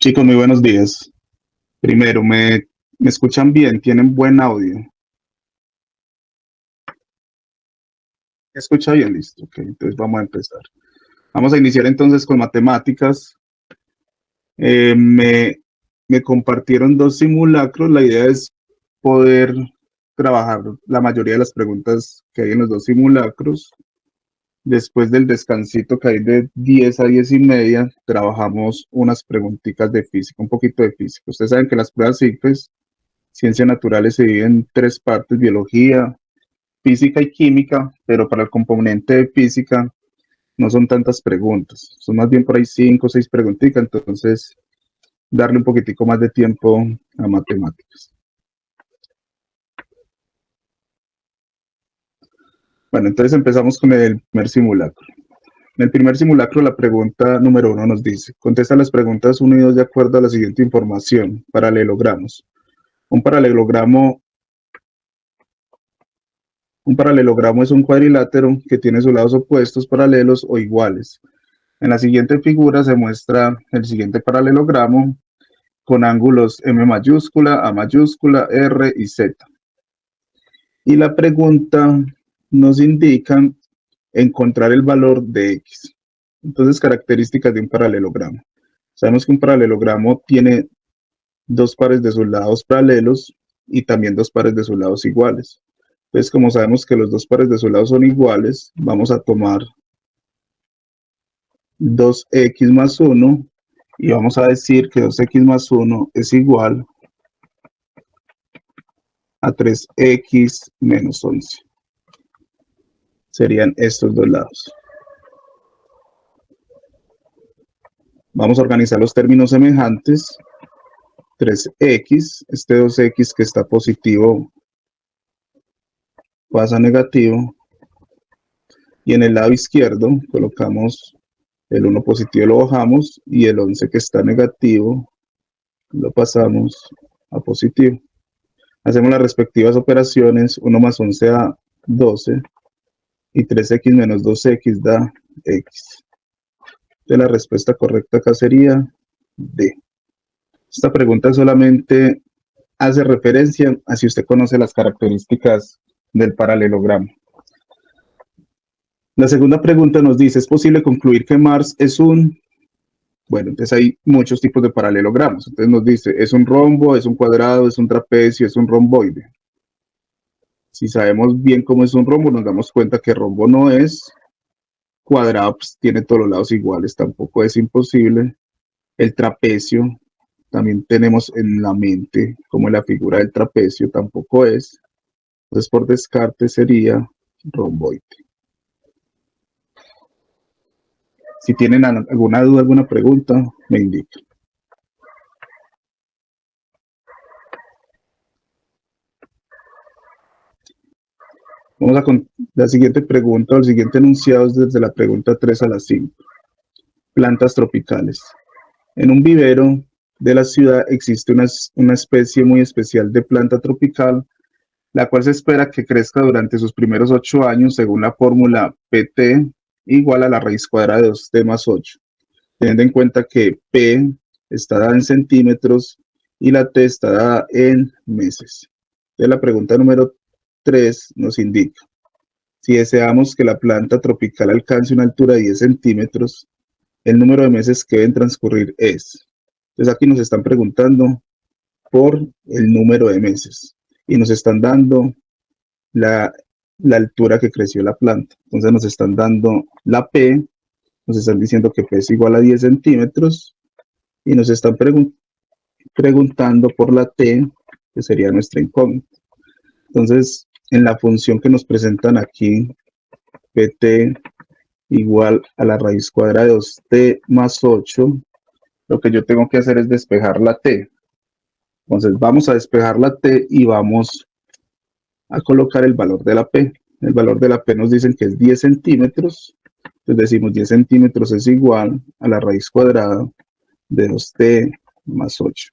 Chicos, muy buenos días. Primero, ¿me escuchan bien? ¿Tienen buen audio? ¿Me escucha bien? Listo. Ok, entonces vamos a empezar. Vamos a iniciar entonces con matemáticas. Eh, me, me compartieron dos simulacros. La idea es poder trabajar la mayoría de las preguntas que hay en los dos simulacros. Después del descansito que hay de 10 a 10 y media, trabajamos unas preguntitas de física, un poquito de física. Ustedes saben que las pruebas CICFES, ciencias naturales, se dividen en tres partes: biología, física y química, pero para el componente de física no son tantas preguntas, son más bien por ahí 5 o 6 preguntitas, entonces darle un poquitico más de tiempo a matemáticas. Bueno, entonces empezamos con el primer simulacro. En el primer simulacro, la pregunta número 1 nos dice: contesta las preguntas 1 y 2 de acuerdo a la siguiente información. Paralelogramos. Un paralelogramo, un paralelogramo es un cuadrilátero que tiene sus lados opuestos, paralelos o iguales. En la siguiente figura se muestra el siguiente paralelogramo con ángulos M mayúscula, A mayúscula, R y Z. Y la pregunta nos indica encontrar el valor de X. Entonces, características de un paralelogramo. Sabemos que un paralelogramo tiene dos pares de sus lados paralelos y también dos pares de sus lados iguales. Entonces, como sabemos que los dos pares de sus lados son iguales, vamos a tomar 2x más 1 y vamos a decir que 2x más 1 es igual a 3x menos 11. Serían estos dos lados. Vamos a organizar los términos semejantes. 3x, este 2x que está positivo pasa a negativo. Y en el lado izquierdo colocamos el 1 positivo, lo bajamos, y el 11 que está negativo lo pasamos a positivo. Hacemos las respectivas operaciones. 1 más 11 da 12 y 3x menos 2x da x. Entonces la respuesta correcta acá sería D. Esta pregunta solamente hace referencia a si usted conoce las características del paralelogramo. La segunda pregunta nos dice: ¿es posible concluir que Mars es un...? Bueno, entonces hay muchos tipos de paralelogramos. Entonces nos dice: ¿es un rombo, es un cuadrado, es un trapecio, es un romboide? Si sabemos bien cómo es un rombo, nos damos cuenta que rombo no es. Cuadrado pues tiene todos los lados iguales, tampoco es imposible. El trapecio también tenemos en la mente como la figura del trapecio, tampoco es. Entonces por descarte sería romboide. Si tienen alguna duda, alguna pregunta, me indican. Vamos a con la siguiente pregunta, o el siguiente enunciado es desde la pregunta 3 a la 5. Plantas tropicales. En un vivero de la ciudad existe una especie muy especial de planta tropical, la cual se espera que crezca durante sus primeros 8 años según la fórmula PT igual a la raíz cuadrada de 2t más 8, teniendo en cuenta que P está dada en centímetros y la T está dada en meses. Entonces la pregunta número 3 nos indica: si deseamos que la planta tropical alcance una altura de 10 centímetros, el número de meses que deben transcurrir es... Entonces aquí nos están preguntando por el número de meses y nos están dando la altura que creció la planta. Entonces nos están dando la P, nos están diciendo que P es igual a 10 centímetros y nos están preguntando por la T, que sería nuestra incógnita. Entonces, en la función que nos presentan aquí, PT igual a la raíz cuadrada de 2t más 8, lo que yo tengo que hacer es despejar la T. Entonces vamos a despejar la T y vamos a colocar el valor de la P. El valor de la P nos dicen que es 10 centímetros. Entonces decimos 10 centímetros es igual a la raíz cuadrada de 2t más 8.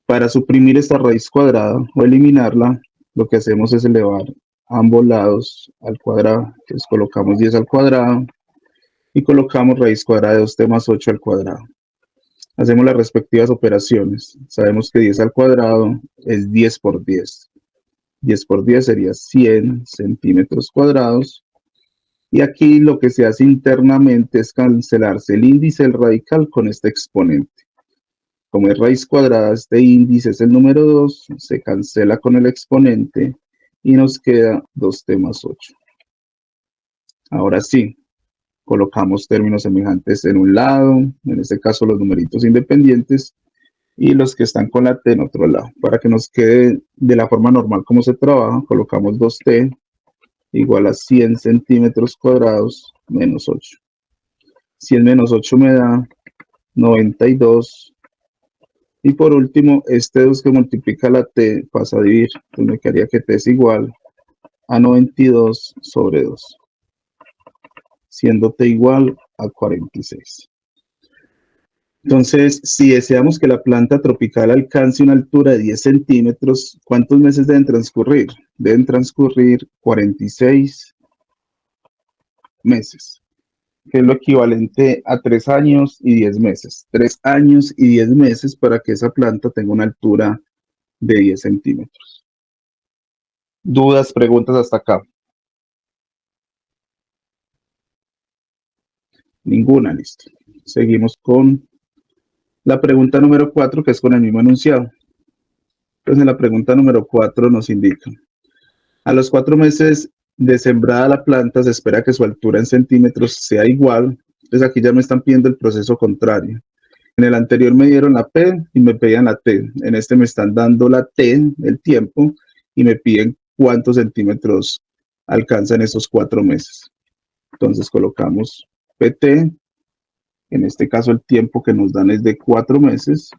Para suprimir esta raíz cuadrada o eliminarla, lo que hacemos es elevar ambos lados al cuadrado. Entonces colocamos 10 al cuadrado y colocamos raíz cuadrada de 2t más 8 al cuadrado. Hacemos las respectivas operaciones. Sabemos que 10 al cuadrado es 10 por 10. 10 por 10 sería 100 centímetros cuadrados. Y aquí lo que se hace internamente es cancelarse el índice del radical con este exponente. Como es raíz cuadrada, este índice es el número 2, se cancela con el exponente y nos queda 2t más 8. Ahora sí, colocamos términos semejantes en un lado, en este caso los numeritos independientes, y los que están con la t en otro lado. Para que nos quede de la forma normal como se trabaja, colocamos 2t igual a 100 centímetros cuadrados menos 8. 100 menos 8 me da 92. Y por último, este 2 que multiplica la t pasa a dividir. Entonces me quedaría que t es igual a 92 sobre 2. Siendo t igual a 46. Entonces, si deseamos que la planta tropical alcance una altura de 10 centímetros, ¿cuántos meses deben transcurrir? Deben transcurrir 46 meses, que es lo equivalente a 3 años y 10 meses. 3 años y 10 meses para que esa planta tenga una altura de 10 centímetros. ¿Dudas, preguntas hasta acá? Ninguna, listo. Seguimos con la pregunta número 4, que es con el mismo enunciado. Entonces, en la pregunta número 4 nos indica: a los 4 meses de sembrada la planta se espera que su altura en centímetros sea igual. Entonces aquí ya me están pidiendo el proceso contrario. En el anterior me dieron la P y me pedían la T. En este me están dando la T, el tiempo, y me piden cuántos centímetros alcanzan esos 4 meses. Entonces colocamos PT. En este caso el tiempo que nos dan es de 4 meses.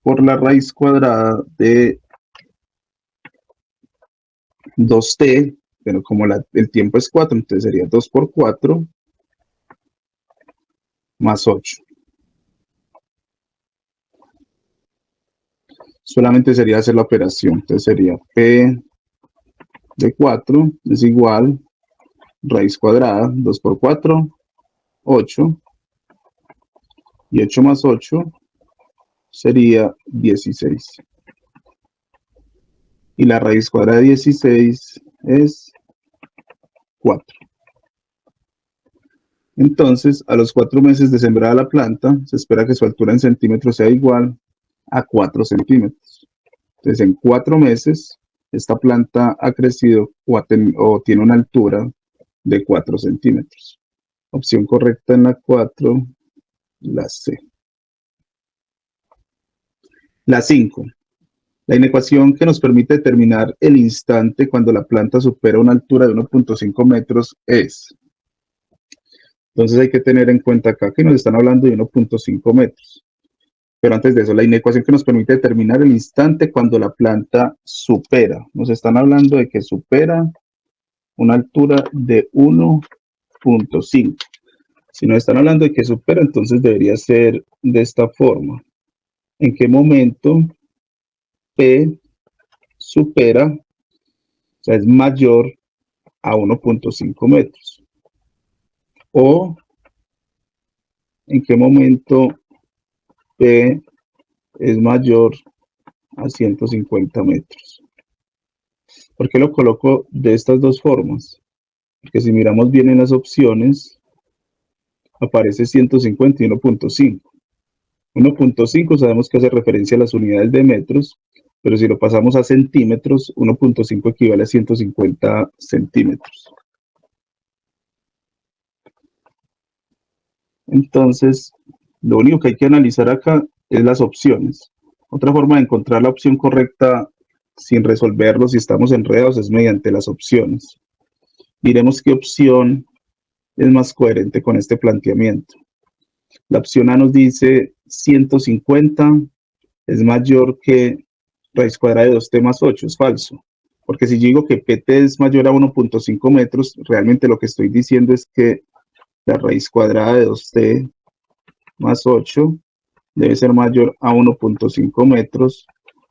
Por la raíz cuadrada de 2t, pero como el tiempo es 4, entonces sería 2 por 4 más 8. Solamente sería hacer la operación. Entonces sería P de 4 es igual raíz cuadrada, 2 por 4, 8. Y 8 más 8 sería 16. Y la raíz cuadrada de 16 es 4. Entonces, a los 4 meses de sembrada la planta, se espera que su altura en centímetros sea igual a 4 centímetros. Entonces, en 4 meses, esta planta ha crecido o tiene una altura de 4 centímetros. Opción correcta en la 4, la C. La 5. La inecuación que nos permite determinar el instante cuando la planta supera una altura de 1.5 metros es. Entonces hay que tener en cuenta acá que nos están hablando de 1.5 metros. Pero antes de eso, la inecuación que nos permite determinar el instante cuando la planta supera. Nos están hablando de que supera una altura de 1.5. Si nos están hablando de que supera, entonces debería ser de esta forma. ¿En qué momento P supera, o sea, es mayor a 1.5 metros? ¿O en qué momento P es mayor a 150 metros? ¿Por qué lo coloco de estas dos formas? Porque si miramos bien en las opciones, aparece 150 y 1.5. 1.5 sabemos que hace referencia a las unidades de metros, pero si lo pasamos a centímetros, 1.5 equivale a 150 centímetros. Entonces, lo único que hay que analizar acá es las opciones. Otra forma de encontrar la opción correcta sin resolverlo si estamos enredados es mediante las opciones. Miremos qué opción es más coherente con este planteamiento. La opción A nos dice 150 es mayor que raíz cuadrada de 2t más 8, es falso. Porque si yo digo que pt es mayor a 1.5 metros, realmente lo que estoy diciendo es que la raíz cuadrada de 2t más 8 debe ser mayor a 1.5 metros,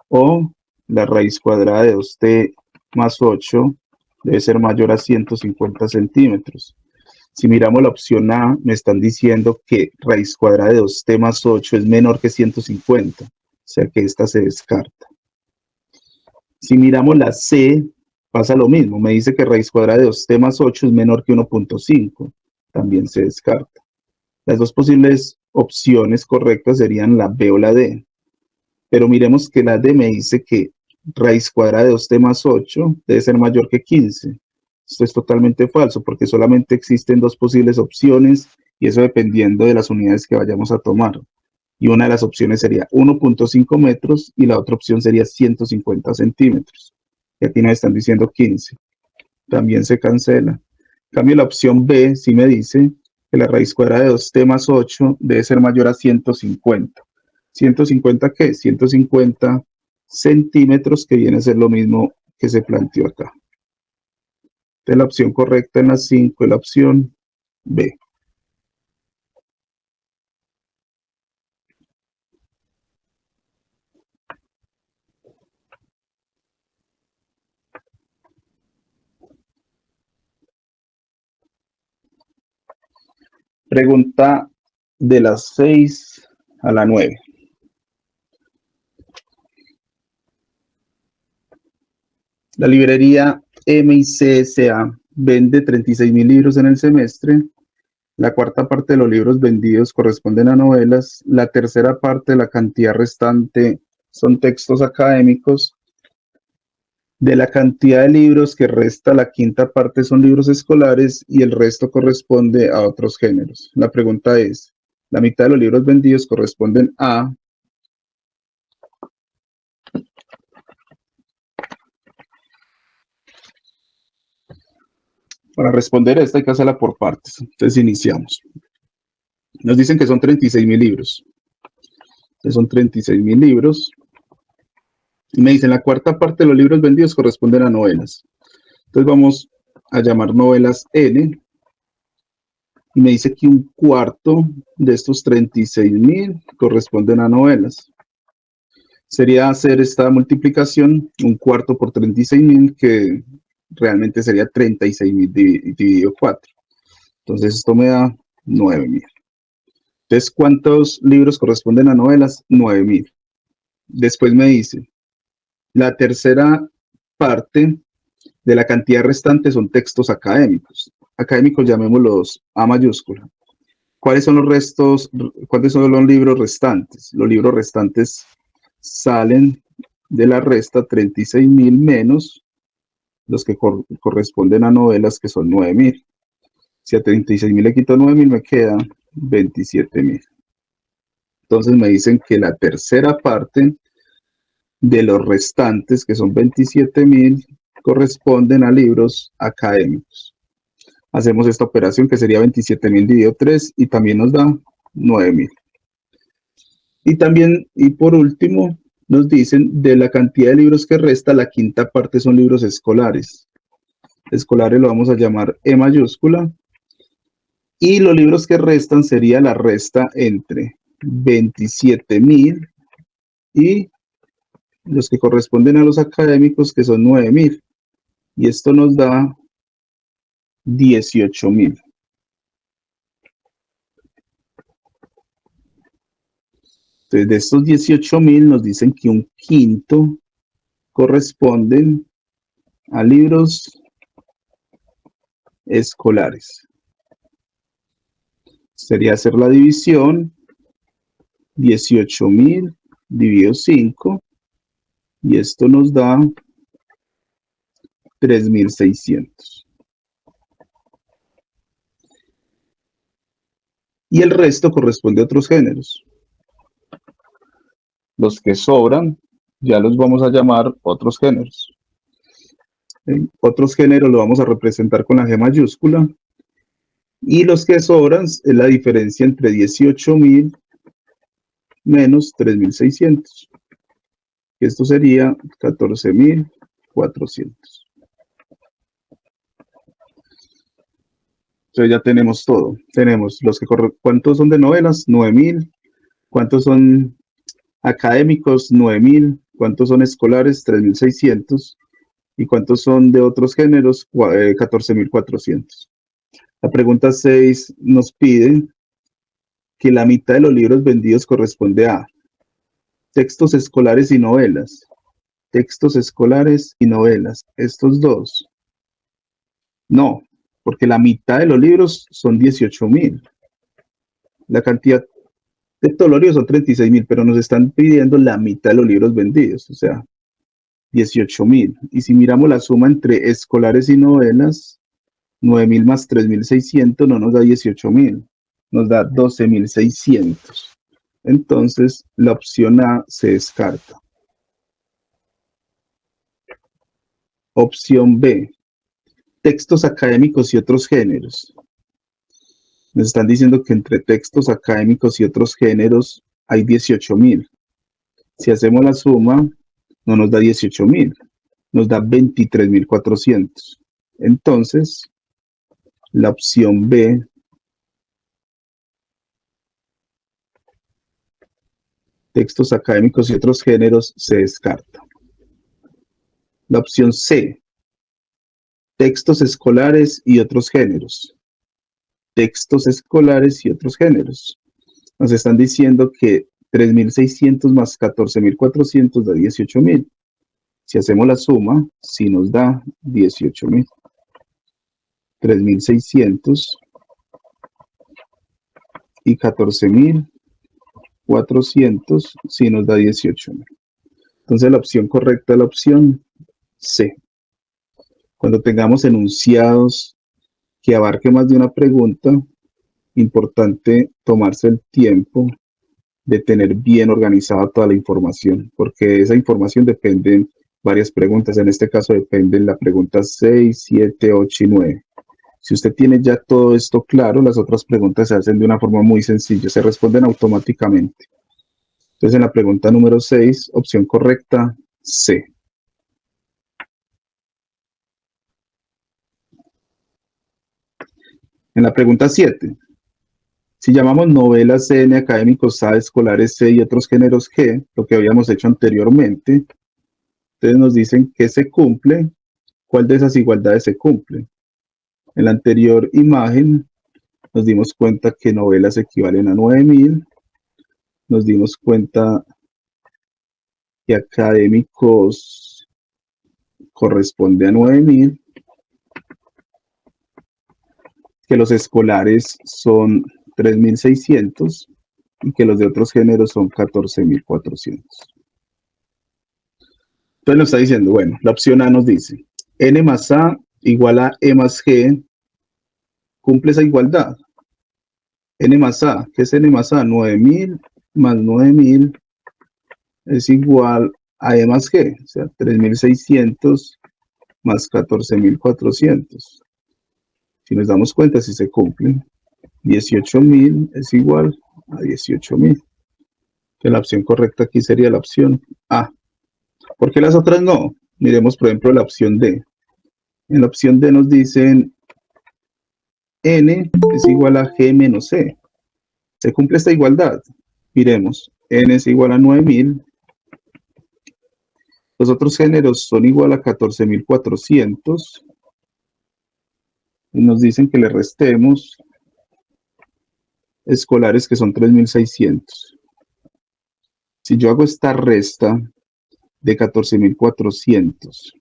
o la raíz cuadrada de 2t más 8 debe ser mayor a 150 centímetros. Si miramos la opción A, me están diciendo que raíz cuadrada de 2t más 8 es menor que 150, o sea que esta se descarta. Si miramos la C, pasa lo mismo, me dice que raíz cuadrada de 2t más 8 es menor que 1.5, también se descarta. Las dos posibles opciones correctas serían la B o la D, pero miremos que la D me dice que raíz cuadrada de 2t más 8 debe ser mayor que 15. Esto es totalmente falso porque solamente existen dos posibles opciones y eso dependiendo de las unidades que vayamos a tomar. Y una de las opciones sería 1.5 metros y la otra opción sería 150 centímetros. Y aquí nos están diciendo 15. También se cancela. En cambio, la opción B sí me dice que la raíz cuadrada de 2t más 8 debe ser mayor a 150. ¿150 qué? 150 centímetros, que viene a ser lo mismo que se planteó acá. Entonces, la opción correcta en la 5 es la opción B. Pregunta de las 6 a la 9. La librería MICSA vende 36.000 libros en el semestre. La cuarta parte de los libros vendidos corresponden a novelas. La tercera parte de la cantidad restante son textos académicos. De la cantidad de libros que resta, la quinta parte son libros escolares y el resto corresponde a otros géneros. La pregunta es, la mitad de los libros vendidos corresponden a... Para responder esta hay que hacerla por partes. Entonces iniciamos. Nos dicen que son 36.000 libros. Entonces son 36.000 libros. Y me dicen la cuarta parte de los libros vendidos corresponden a novelas. Entonces vamos a llamar novelas N. Y me dice que un cuarto de estos 36.000 corresponden a novelas. Sería hacer esta multiplicación, un cuarto por 36.000, que realmente sería 36.000 dividido 4. Entonces esto me da 9.000. Entonces, ¿cuántos libros corresponden a novelas? 9.000. Después me dice, la tercera parte de la cantidad restante son textos académicos. Académicos llamémoslos A mayúscula. ¿Cuáles son los restos? ¿Cuáles son los libros restantes? Los libros restantes salen de la resta 36.000 menos los que corresponden a novelas, que son 9.000. Si a 36.000 le quito 9.000, me quedan 27.000. Entonces me dicen que la tercera parte de los restantes, que son 27.000, corresponden a libros académicos. Hacemos esta operación que sería 27.000 dividido 3 y también nos da 9.000. Y también, y por último, nos dicen de la cantidad de libros que resta, la quinta parte son libros escolares. Escolares lo vamos a llamar E mayúscula. Y los libros que restan sería la resta entre 27.000 y los que corresponden a los académicos, que son 9.000. Y esto nos da 18.000. Entonces, de estos 18.000 nos dicen que un quinto corresponden a libros escolares. Sería hacer la división, 18.000 dividido 5, y esto nos da 3.600. Y el resto corresponde a otros géneros. Los que sobran ya los vamos a llamar otros géneros. Otros géneros lo vamos a representar con la G mayúscula. Y los que sobran es la diferencia entre 18.000 menos 3.600. Esto sería 14.400. Entonces ya tenemos todo. Tenemos los que ¿cuántos son de novelas? 9.000. ¿Cuántos son académicos? 9.000. ¿Cuántos son escolares? 3.600. ¿Y cuántos son de otros géneros? 14.400. La pregunta 6 nos pide que la mitad de los libros vendidos corresponde a textos escolares y novelas. Textos escolares y novelas. Estos dos. No, porque la mitad de los libros son 18.000. La cantidad de todos los libros son 36.000, pero nos están pidiendo la mitad de los libros vendidos, o sea, 18.000. Y si miramos la suma entre escolares y novelas, 9.000 más 3.600 no nos da 18.000, nos da 12.600. Entonces, la opción A se descarta. Opción B, textos académicos y otros géneros. Nos están diciendo que entre textos académicos y otros géneros hay 18.000. Si hacemos la suma, no nos da 18.000, nos da 23.400. Entonces, la opción B, textos académicos y otros géneros, se descarta. La opción C, textos escolares y otros géneros. Textos escolares y otros géneros. Nos están diciendo que 3.600 más 14.400 da 18.000. Si hacemos la suma, sí nos da 18.000. 3.600 y 14.400 sí nos da 18.000. Entonces la opción correcta es la opción C. Cuando tengamos enunciados que abarque más de una pregunta, importante tomarse el tiempo de tener bien organizada toda la información, porque de esa información dependen varias preguntas. En este caso dependen la pregunta 6, 7, 8 y 9. Si usted tiene ya todo esto claro, las otras preguntas se hacen de una forma muy sencilla, se responden automáticamente. Entonces, en la pregunta número 6, opción correcta, C. En la pregunta 7, si llamamos novelas N, académicos A, escolares C y otros géneros G, lo que habíamos hecho anteriormente, entonces nos dicen que se cumple, ¿cuál de esas igualdades se cumple? En la anterior imagen nos dimos cuenta que novelas equivalen a 9.000, nos dimos cuenta que académicos corresponde a 9.000, que los escolares son 3.600 y que los de otros géneros son 14.400. Entonces nos está diciendo, bueno, la opción A nos dice, N más A igual a E más G, cumple esa igualdad. N más A, ¿qué es N más A? 9.000 más 9.000 es igual a E más G, o sea, 3.600 más 14.400. Si nos damos cuenta, si se cumplen, 18.000 es igual a 18.000. Que la opción correcta aquí sería la opción A. ¿Por qué las otras no? Miremos, por ejemplo, la opción D. En la opción D nos dicen N es igual a G menos C. ¿Se cumple esta igualdad? Miremos, N es igual a 9.000. Los otros géneros son igual a 14.400. Y nos dicen que le restemos escolares que son 3.600. Si yo hago esta resta de 14.400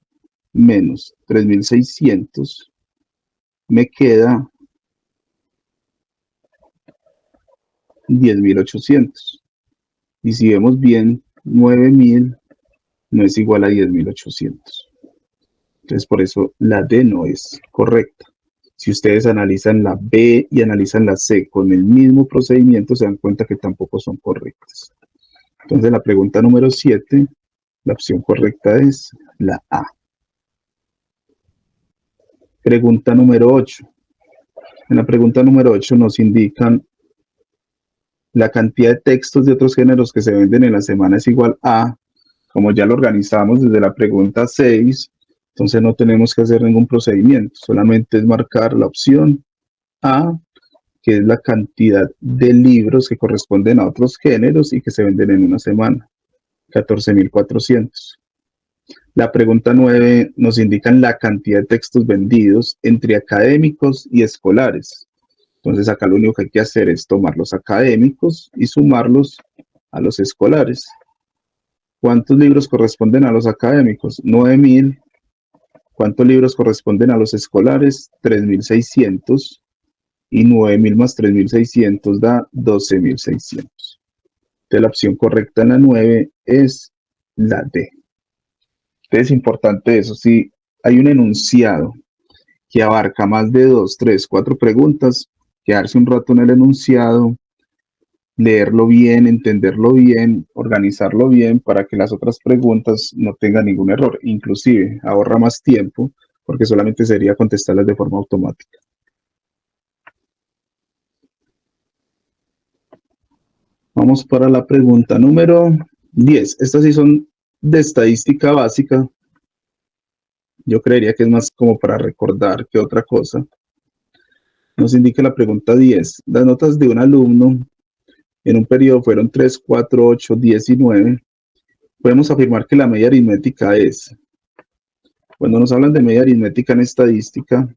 menos 3.600, me queda 10.800. Y si vemos bien, 9.000 no es igual a 10.800. Entonces, por eso la D no es correcta. Si ustedes analizan la B y analizan la C con el mismo procedimiento, se dan cuenta que tampoco son correctas. Entonces, la pregunta número 7, la opción correcta es la A. Pregunta número 8. En la pregunta número 8 nos indican la cantidad de textos de otros géneros que se venden en la semana es igual a, como ya lo organizamos desde la pregunta 6, entonces no tenemos que hacer ningún procedimiento, solamente es marcar la opción A, que es la cantidad de libros que corresponden a otros géneros y que se venden en una semana, 14.400. La pregunta 9 nos indica la cantidad de textos vendidos entre académicos y escolares. Entonces acá lo único que hay que hacer es tomar los académicos y sumarlos a los escolares. ¿Cuántos libros corresponden a los académicos? 9.000. ¿Cuántos libros corresponden a los escolares? 3.600. Y 9.000 más 3.600 da 12.600. Entonces la opción correcta en la 9 es la D. Entonces es importante eso. Si hay un enunciado que abarca más de 2, 3, 4 preguntas, quedarse un rato en el enunciado, leerlo bien, entenderlo bien, organizarlo bien para que las otras preguntas no tengan ningún error. Inclusive ahorra más tiempo porque solamente sería contestarlas de forma automática. Vamos para la pregunta número 10. Estas sí son de estadística básica. Yo creería que es más como para recordar que otra cosa. Nos indica la pregunta 10. Las notas de un alumno en un periodo fueron 3, 4, 8, 10 y 9. Podemos afirmar que la media aritmética es, cuando nos hablan de media aritmética en estadística,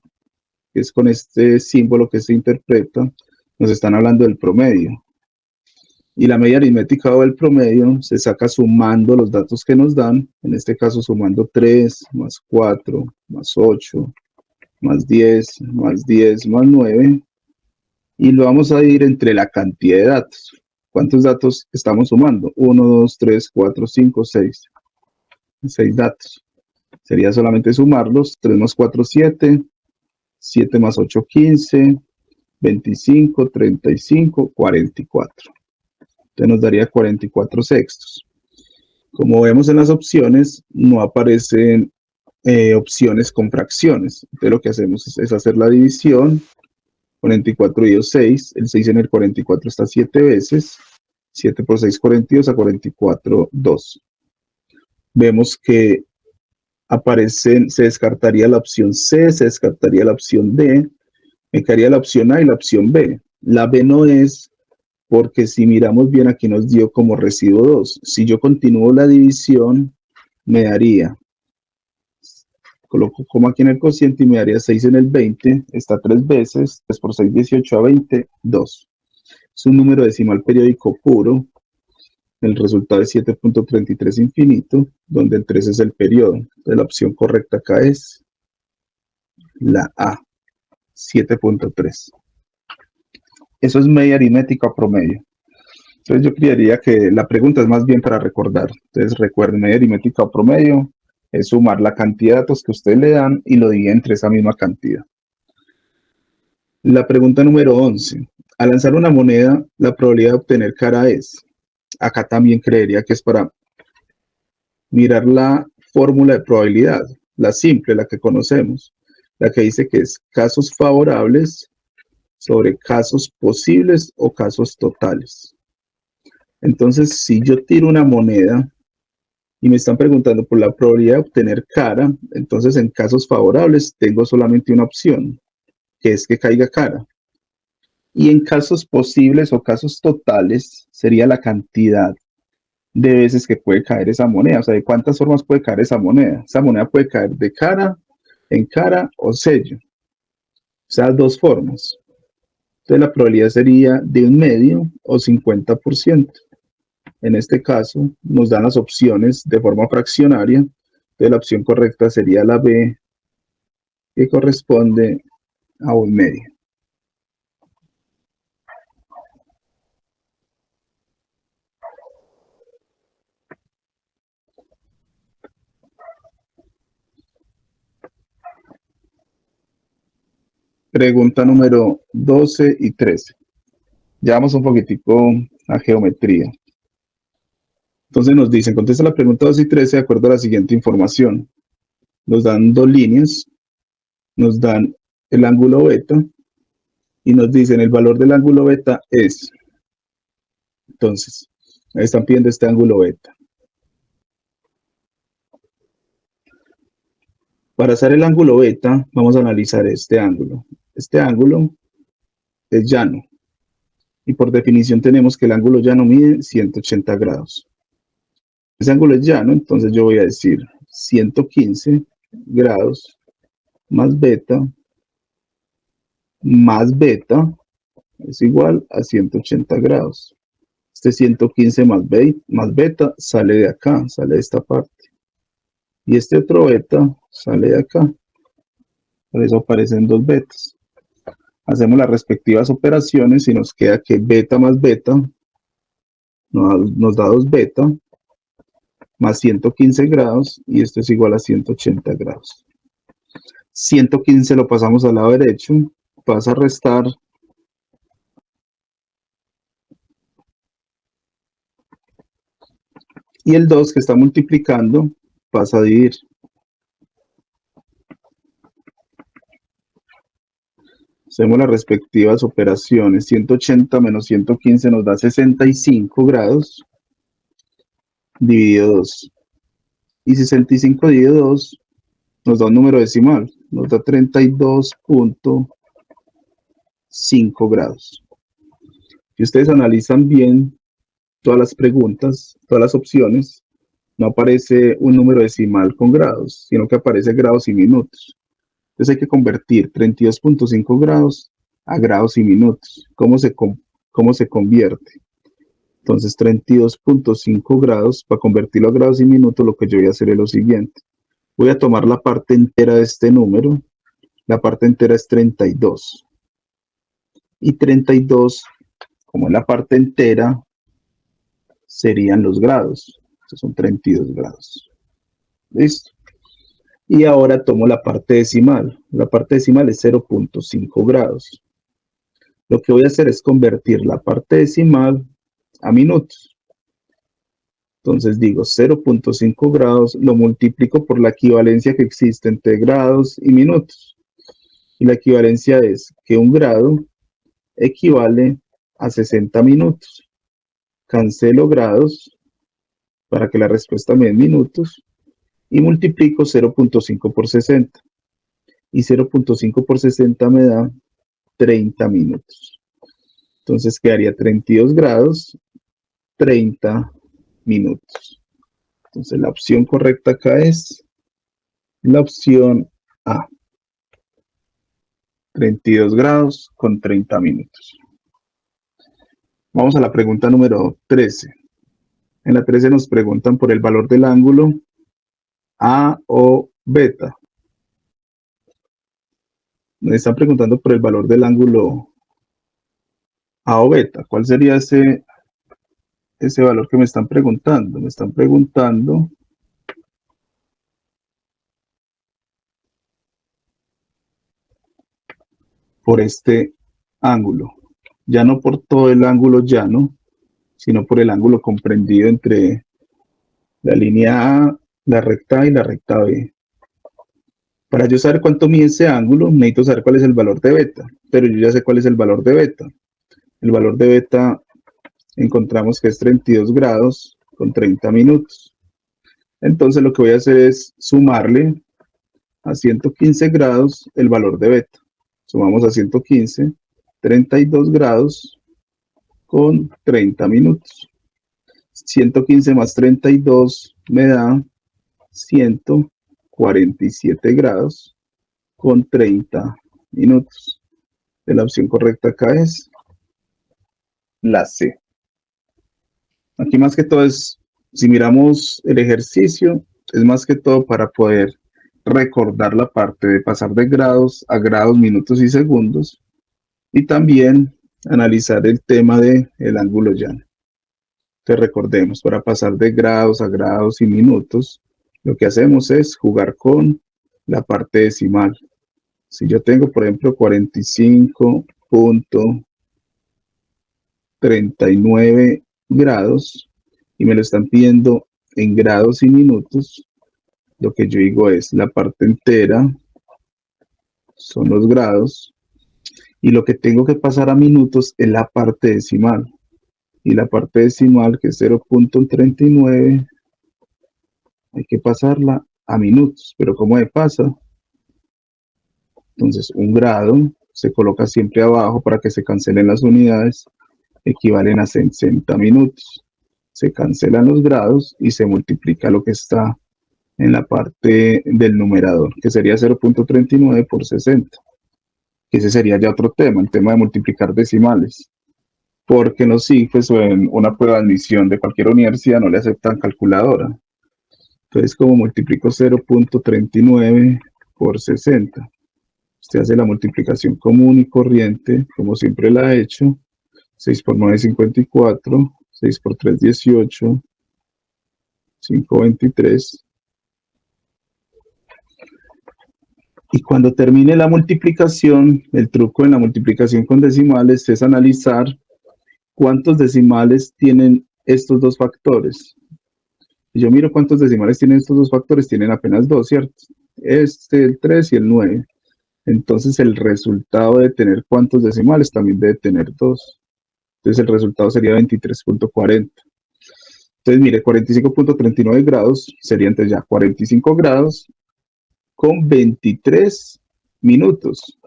que es con este símbolo que se interpreta, nos están hablando del promedio. Y la media aritmética o el promedio se saca sumando los datos que nos dan, en este caso sumando 3, más 4, más 8, más 10, más 10, más 9, y lo vamos a dividir entre la cantidad de datos. ¿Cuántos datos estamos sumando? 1, 2, 3, 4, 5, 6. 6 datos. Sería solamente sumarlos. 3 más 4, 7. 7 más 8, 15. 25, 35, 44. Entonces nos daría 44 sextos. Como vemos en las opciones, no aparecen opciones con fracciones. Entonces lo que hacemos es hacer la división. 44 y 2, 6. El 6 en el 44 está 7 veces. 7 por 6, 42. A 44, 2. Vemos que aparecen, se descartaría la opción C, se descartaría la opción D, me quedaría la opción A y la opción B. La B no es porque si miramos bien aquí nos dio como residuo 2. Si yo continúo la división, me daría, coloco como aquí en el cociente y me daría 6 en el 20, está 3 veces, 3 por 6, 18 a 20, 2. Es un número decimal periódico puro. El resultado es 7.33 infinito, donde el 3 es el periodo. Entonces la opción correcta acá es la A, 7.3. Eso es media aritmética promedio. Entonces yo creería que la pregunta es más bien para recordar. Entonces recuerden, media aritmética promedio es sumar la cantidad de datos que ustedes le dan y lo dividen entre esa misma cantidad. La pregunta número 11. Al lanzar una moneda, la probabilidad de obtener cara es. Acá también creería que es para mirar la fórmula de probabilidad, la simple, la que conocemos, la que dice que es casos favorables sobre casos posibles o casos totales. Entonces, si yo tiro una moneda y me están preguntando por la probabilidad de obtener cara, entonces en casos favorables tengo solamente una opción, que es que caiga cara. Y en casos posibles o casos totales sería la cantidad de veces que puede caer esa moneda, o sea, de cuántas formas puede caer esa moneda. Esa moneda puede caer de cara, en cara o sello. O sea, dos formas. Entonces la probabilidad sería de un medio o 50%. En este caso, nos dan las opciones de forma fraccionaria. Entonces la opción correcta sería la B, que corresponde a un medio. Pregunta número 12 y 13. Ya vamos un poquitico a geometría. Entonces nos dicen, contesta la pregunta 2 y 13 de acuerdo a la siguiente información. Nos dan dos líneas, nos dan el ángulo beta y nos dicen el valor del ángulo beta es. Entonces, ahí están pidiendo este ángulo beta. Para hacer el ángulo beta, vamos a analizar este ángulo. Este ángulo es llano. Y por definición tenemos que el ángulo llano mide 180 grados. Ese ángulo es llano, entonces yo voy a decir 115 grados más beta es igual a 180 grados. Este 115 más beta sale de acá, sale de esta parte. Y este otro beta sale de acá. Por eso aparecen dos betas. Hacemos las respectivas operaciones y nos queda que beta más beta nos da 2 beta más 115 grados y esto es igual a 180 grados. 115 lo pasamos al lado derecho, pasa a restar. Y el 2 que está multiplicando pasa a dividir. Hacemos las respectivas operaciones. 180 menos 115 nos da 65 grados dividido 2. Y 65 dividido 2 nos da un número decimal. Nos da 32.5 grados. Si ustedes analizan bien todas las preguntas, todas las opciones, no aparece un número decimal con grados, sino que aparece grados y minutos. Entonces hay que convertir 32.5 grados a grados y minutos. ¿Cómo se convierte? Entonces 32.5 grados, para convertirlo a grados y minutos, lo que yo voy a hacer es lo siguiente. Voy a tomar la parte entera de este número. La parte entera es 32. Y 32, como es la parte entera, serían los grados. Estos son 32 grados. ¿Listo? Y ahora tomo la parte decimal. La parte decimal es 0.5 grados. Lo que voy a hacer es convertir la parte decimal a minutos. Entonces digo 0.5 grados, lo multiplico por la equivalencia que existe entre grados y minutos. Y la equivalencia es que un grado equivale a 60 minutos. Cancelo grados para que la respuesta me dé minutos y multiplico 0.5 por 60. Y 0.5 por 60 me da 30 minutos. Entonces quedaría 32 grados, 30 minutos. Entonces la opción correcta acá es la opción A. 32 grados con 30 minutos. Vamos a la pregunta número 13. En la 13 nos preguntan por el valor del ángulo A o beta. Me están preguntando por el valor del ángulo A o beta. ¿Cuál sería ese valor que me están preguntando? Me están preguntando por este ángulo. Ya no por todo el ángulo llano, sino por el ángulo comprendido entre la línea A, la recta A y la recta B. Para yo saber cuánto mide ese ángulo, necesito saber cuál es el valor de beta, pero yo ya sé cuál es el valor de beta. El valor de beta encontramos que es 32 grados con 30 minutos. Entonces lo que voy a hacer es sumarle a 115 grados el valor de beta. Sumamos a 115, 32 grados con 30 minutos. 115 más 32 me da 147 grados con 30 minutos. La opción correcta acá es la C. Aquí más que todo es, si miramos el ejercicio, es más que todo para poder recordar la parte de pasar de grados a grados, minutos y segundos, y también analizar el tema del ángulo llano. Entonces recordemos, para pasar de grados a grados y minutos, lo que hacemos es jugar con la parte decimal. Si yo tengo, por ejemplo, 45.39 grados y me lo están pidiendo en grados y minutos, lo que yo digo es la parte entera son los grados y lo que tengo que pasar a minutos es la parte decimal. Y la parte decimal, que es 0.39, hay que pasarla a minutos. Pero ¿cómo se pasa? Entonces, un grado se coloca siempre abajo para que se cancelen las unidades, equivalen a 60 minutos. Se cancelan los grados y se multiplica lo que está en la parte del numerador, que sería 0.39 por 60. Ese sería ya otro tema, el tema de multiplicar decimales. Porque en los ICFES o en una prueba de admisión de cualquier universidad no le aceptan calculadora. Entonces, como multiplico 0.39 por 60, usted hace la multiplicación común y corriente, como siempre la ha hecho. 6 por 9, 54, 6 por 3, 18, 5, 23. Y cuando termine la multiplicación, el truco en la multiplicación con decimales es analizar cuántos decimales tienen estos dos factores. Y yo miro cuántos decimales tienen estos dos factores, tienen apenas dos, ¿cierto? El 3 y el 9. Entonces el resultado de tener cuántos decimales también debe tener dos. Entonces el resultado sería 23.40. Entonces mire, 45.39 grados sería entonces ya 45 grados con 23 minutos,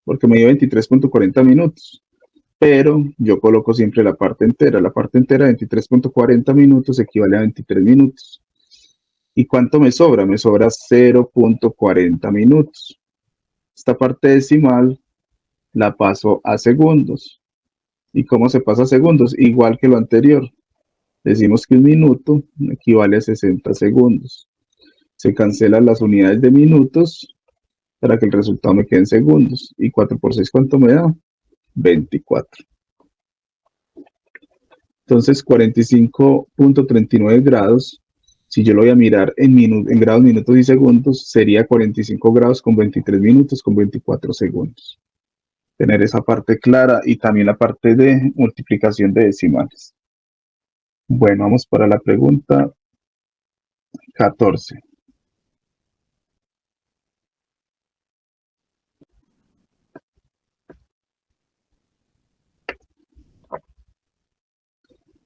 porque me dio 23.40 minutos. Pero yo coloco siempre la parte entera. La parte entera, 23.40 minutos, equivale a 23 minutos. ¿Y cuánto me sobra? Me sobra 0.40 minutos. Esta parte decimal la paso a segundos. ¿Y cómo se pasa a segundos? Igual que lo anterior. Decimos que un minuto equivale a 60 segundos. Se cancelan las unidades de minutos para que el resultado me quede en segundos. ¿Y 4 por 6 cuánto me da? 24. Entonces 45.39 grados, si yo lo voy a mirar en grados, minutos y segundos, sería 45 grados con 23 minutos con 24 segundos. Tener esa parte clara y también la parte de multiplicación de decimales. Bueno, vamos para la pregunta 14.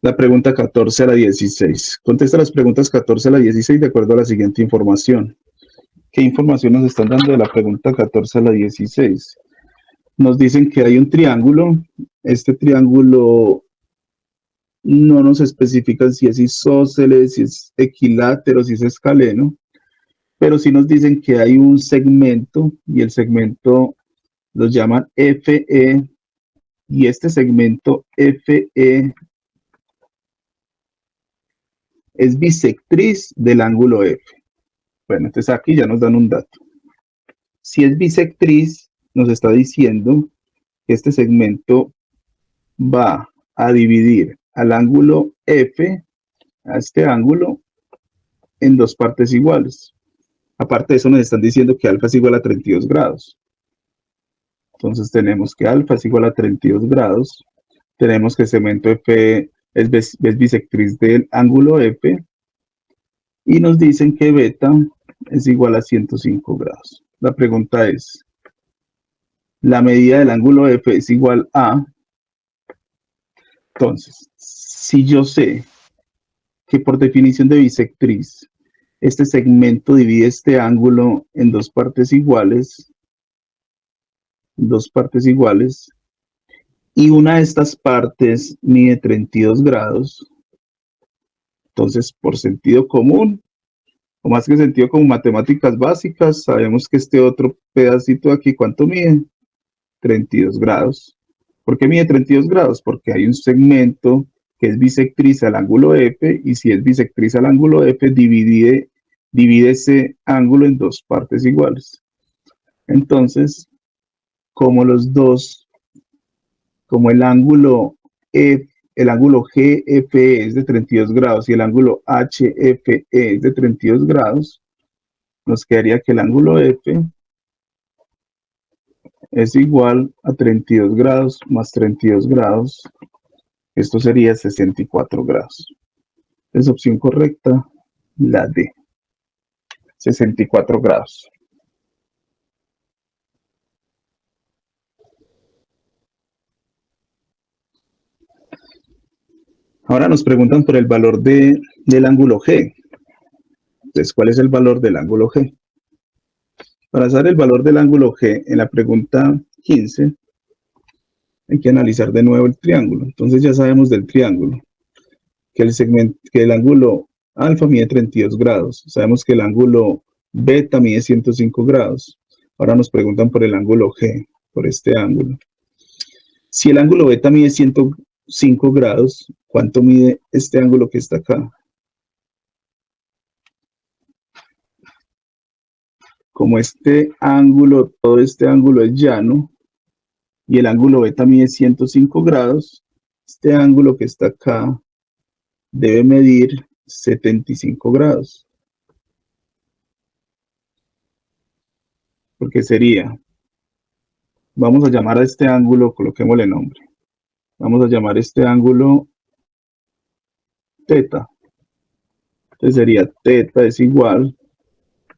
La pregunta 14 a la 16. Contesta las preguntas 14 a la 16 de acuerdo a la siguiente información. ¿Qué información nos están dando de la pregunta 14 a la 16? Nos dicen que hay un triángulo. Este triángulo no nos especifican si es isósceles, si es equilátero, si es escaleno, pero sí nos dicen que hay un segmento y el segmento lo llaman FE y este segmento FE es bisectriz del ángulo F. Bueno, entonces aquí ya nos dan un dato. Si es bisectriz, nos está diciendo que este segmento va a dividir al ángulo F, a este ángulo, en dos partes iguales. Aparte de eso, nos están diciendo que alfa es igual a 32 grados. Entonces tenemos que alfa es igual a 32 grados. Tenemos que el segmento F es bisectriz del ángulo F. Y nos dicen que beta es igual a 105 grados. La pregunta es, la medida del ángulo F es igual a... Entonces, si yo sé que por definición de bisectriz, este segmento divide este ángulo en dos partes iguales, y una de estas partes mide 32 grados, entonces por sentido común, o más que sentido común, matemáticas básicas, sabemos que este otro pedacito de aquí, ¿cuánto mide? 32 grados. ¿Por qué mide 32 grados? Porque hay un segmento que es bisectriz al ángulo F, y si es bisectriz al ángulo F, divide ese ángulo en dos partes iguales. Entonces, como el ángulo GFE es de 32 grados y el ángulo HFE es de 32 grados, nos quedaría que el ángulo F es igual a 32 grados más 32 grados. Esto sería 64 grados. Es opción correcta, la D. 64 grados. Ahora nos preguntan por el valor del ángulo G. Entonces, ¿cuál es el valor del ángulo G? Para saber el valor del ángulo G, en la pregunta 15, hay que analizar de nuevo el triángulo. Entonces ya sabemos del triángulo, que el ángulo alfa mide 32 grados. Sabemos que el ángulo beta mide 105 grados. Ahora nos preguntan por el ángulo G, por este ángulo. Si el ángulo beta mide 105 grados, ¿cuánto mide este ángulo que está acá? Como este ángulo, todo este ángulo es llano, y el ángulo beta mide 105 grados, este ángulo que está acá debe medir 75 grados. Porque sería, vamos a llamar a este ángulo, coloquémosle nombre. Vamos a llamar este ángulo teta. Entonces sería teta es igual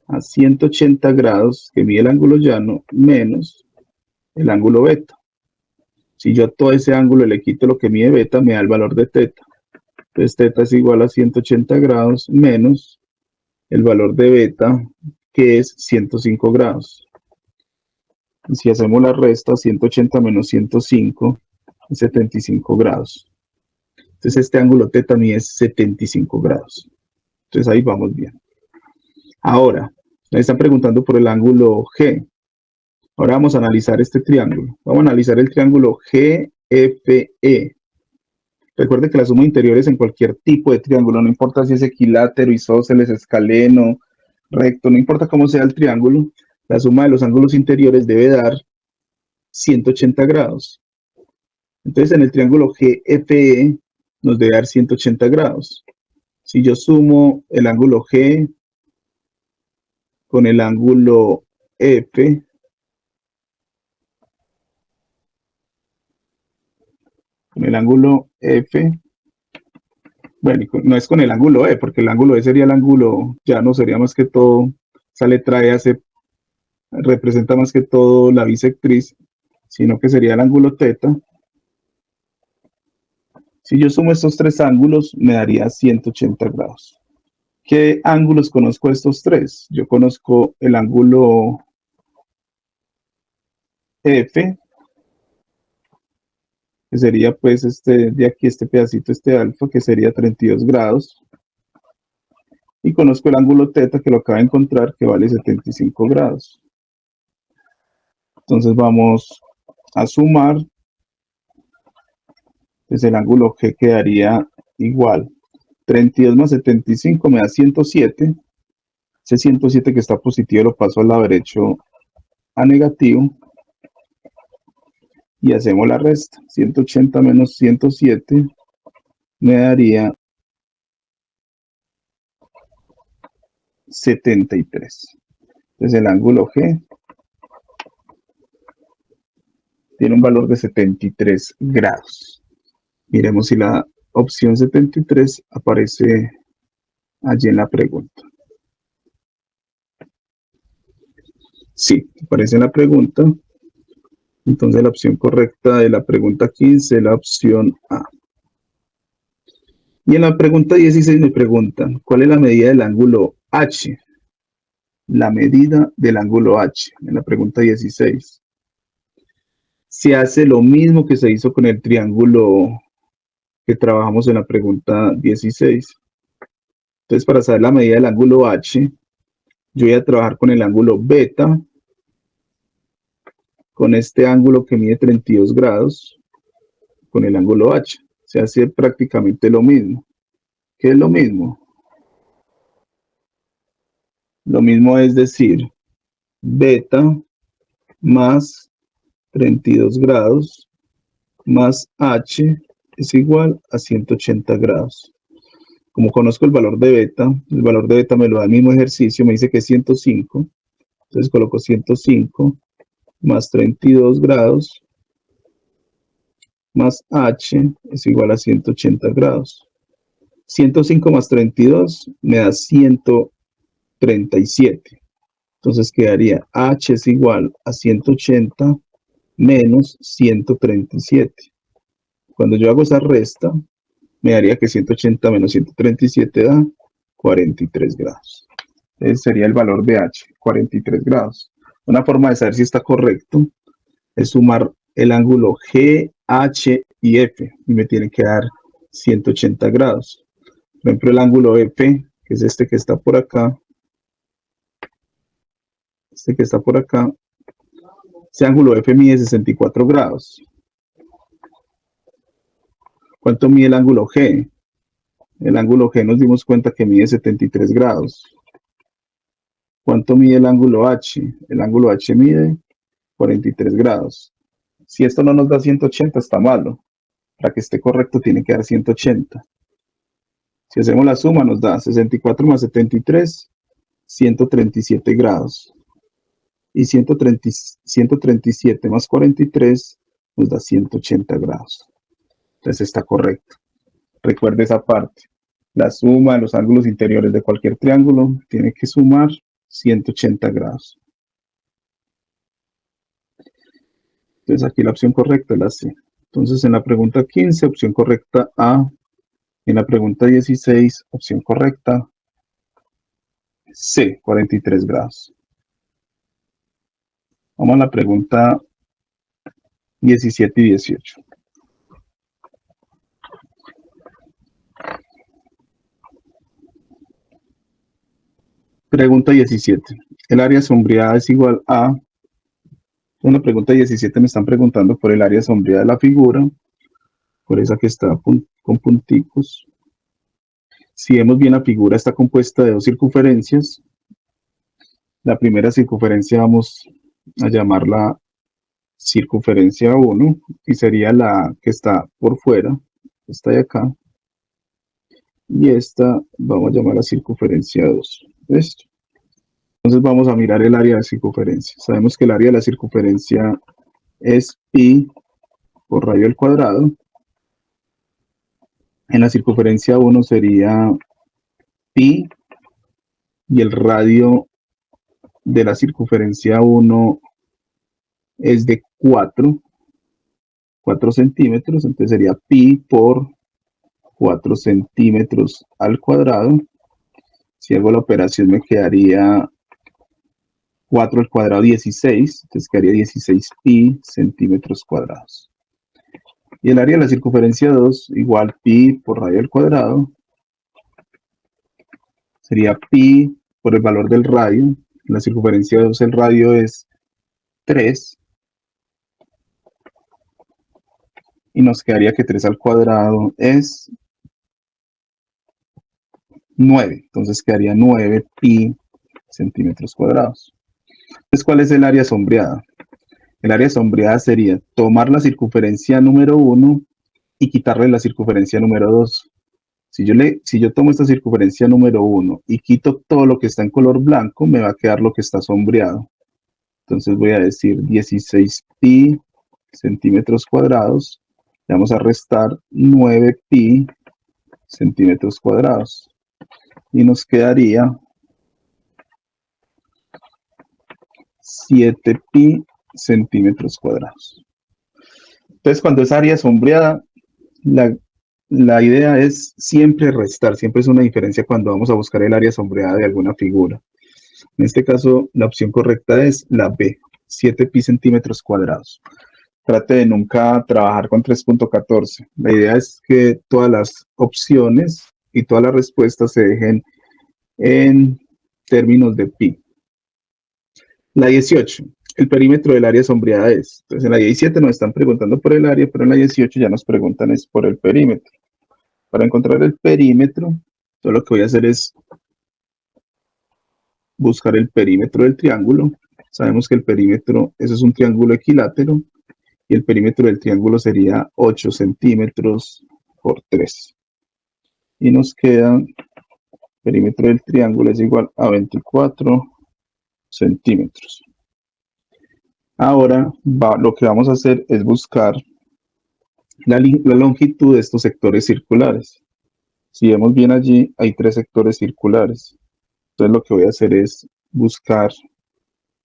a 180 grados que mide el ángulo llano menos el ángulo beta. Si yo a todo ese ángulo le quito lo que mide beta, me da el valor de teta. Entonces teta es igual a 180 grados menos el valor de beta, que es 105 grados. Y si hacemos la resta, 180 menos 105 es 75 grados. Entonces este ángulo teta mide 75 grados. Entonces ahí vamos bien. Ahora, me están preguntando por el ángulo G. Ahora vamos a analizar este triángulo. Vamos a analizar el triángulo GFE. Recuerde que la suma de interiores en cualquier tipo de triángulo, no importa si es equilátero, isósceles, escaleno, recto, no importa cómo sea el triángulo, la suma de los ángulos interiores debe dar 180 grados. Entonces en el triángulo GFE nos debe dar 180 grados. Si yo sumo el ángulo G con el ángulo F, con el ángulo F, bueno, no es con el ángulo E, porque el ángulo E sería el ángulo, ya no sería más que todo, esa letra E representa más que todo la bisectriz, sino que sería el ángulo teta. Si yo sumo estos tres ángulos, me daría 180 grados. ¿Qué ángulos conozco estos tres? Yo conozco el ángulo F, que sería pues de aquí, este pedacito, este alfa, que sería 32 grados. Y conozco el ángulo teta, que lo acabo de encontrar, que vale 75 grados. Entonces vamos a sumar. Pues el ángulo G quedaría igual. 32 más 75 me da 107. Ese 107 que está positivo lo paso al lado derecho a negativo. Y hacemos la resta. 180 menos 107 me daría 73. Entonces el ángulo G tiene un valor de 73 grados. Miremos si la opción 73 aparece allí en la pregunta. Sí, aparece en la pregunta. Entonces la opción correcta de la pregunta 15 es la opción A. Y en la pregunta 16 me preguntan, ¿cuál es la medida del ángulo H? La medida del ángulo H, en la pregunta 16. Se hace lo mismo que se hizo con el triángulo que trabajamos en la pregunta 16. Entonces, para saber la medida del ángulo H, yo voy a trabajar con el ángulo beta, con este ángulo que mide 32 grados, con el ángulo H. Se hace prácticamente lo mismo. ¿Qué es lo mismo? Lo mismo es decir, beta más 32 grados más H es igual a 180 grados. Como conozco el valor de beta me lo da el mismo ejercicio, me dice que es 105. Entonces coloco 105 más 32 grados más H es igual a 180 grados. 105 más 32 me da 137. Entonces quedaría H es igual a 180 menos 137. Cuando yo hago esa resta, me daría que 180 menos 137 da 43 grados. Ese sería el valor de H, 43 grados. Una forma de saber si está correcto es sumar el ángulo G, H y F, y me tiene que dar 180 grados. Por ejemplo, el ángulo F, que es este que está por acá, ese ángulo F mide 64 grados. ¿Cuánto mide el ángulo G? El ángulo G nos dimos cuenta que mide 73 grados. ¿Cuánto mide el ángulo H? El ángulo H mide 43 grados. Si esto no nos da 180, está malo. Para que esté correcto tiene que dar 180. Si hacemos la suma nos da 64 más 73, 137 grados. Y 137 más 43 nos da 180 grados. Entonces está correcto. Recuerde esa parte. La suma de los ángulos interiores de cualquier triángulo tiene que sumar 180 grados. Entonces aquí la opción correcta es la C. Entonces en la pregunta 15, opción correcta A. En la pregunta 16, opción correcta C, 43 grados. Vamos a la pregunta 17 y 18. Pregunta 17. El área sombreada es igual a... En la pregunta 17 me están preguntando por el área sombreada de la figura, por esa que está con punticos. Si vemos bien, la figura está compuesta de dos circunferencias. La primera circunferencia vamos a llamarla circunferencia 1 y sería la que está por fuera, esta de acá. Y esta vamos a llamar la circunferencia 2. ¿Listo? Entonces vamos a mirar el área de circunferencia. Sabemos que el área de la circunferencia es pi por radio al cuadrado. En la circunferencia 1 sería pi y el radio de la circunferencia 1 es de 4 centímetros, entonces sería pi por 4 centímetros al cuadrado. Si hago la operación me quedaría 4 al cuadrado 16, entonces quedaría 16 pi centímetros cuadrados. Y el área de la circunferencia 2 igual pi por radio al cuadrado sería pi por el valor del radio. En la circunferencia 2 el radio es 3 y nos quedaría que 3 al cuadrado es 9, entonces quedaría 9 pi centímetros cuadrados. Entonces, ¿cuál es el área sombreada? El área sombreada sería tomar la circunferencia número 1 y quitarle la circunferencia número 2. Si yo tomo esta circunferencia número 1 y quito todo lo que está en color blanco, me va a quedar lo que está sombreado. Entonces voy a decir 16 pi centímetros cuadrados. Le vamos a restar 9 pi centímetros cuadrados. Y nos quedaría 7 pi centímetros cuadrados. Entonces, cuando es área sombreada, la idea es siempre restar, siempre es una diferencia cuando vamos a buscar el área sombreada de alguna figura. En este caso, la opción correcta es la B, 7 pi centímetros cuadrados. Trate de nunca trabajar con 3.14. La idea es que todas las opciones y todas las respuestas se dejen en términos de pi. La 18, el perímetro del área sombreada es. Entonces en la 17 nos están preguntando por el área, pero en la 18 ya nos preguntan es por el perímetro. Para encontrar el perímetro, yo lo que voy a hacer es buscar el perímetro del triángulo. Sabemos que el perímetro, eso es un triángulo equilátero, y el perímetro del triángulo sería 8 centímetros por 3. Y nos queda, el perímetro del triángulo es igual a 24 centímetros. Ahora lo que vamos a hacer es buscar la longitud de estos sectores circulares. Si vemos bien allí, hay 3 sectores circulares. Entonces lo que voy a hacer es buscar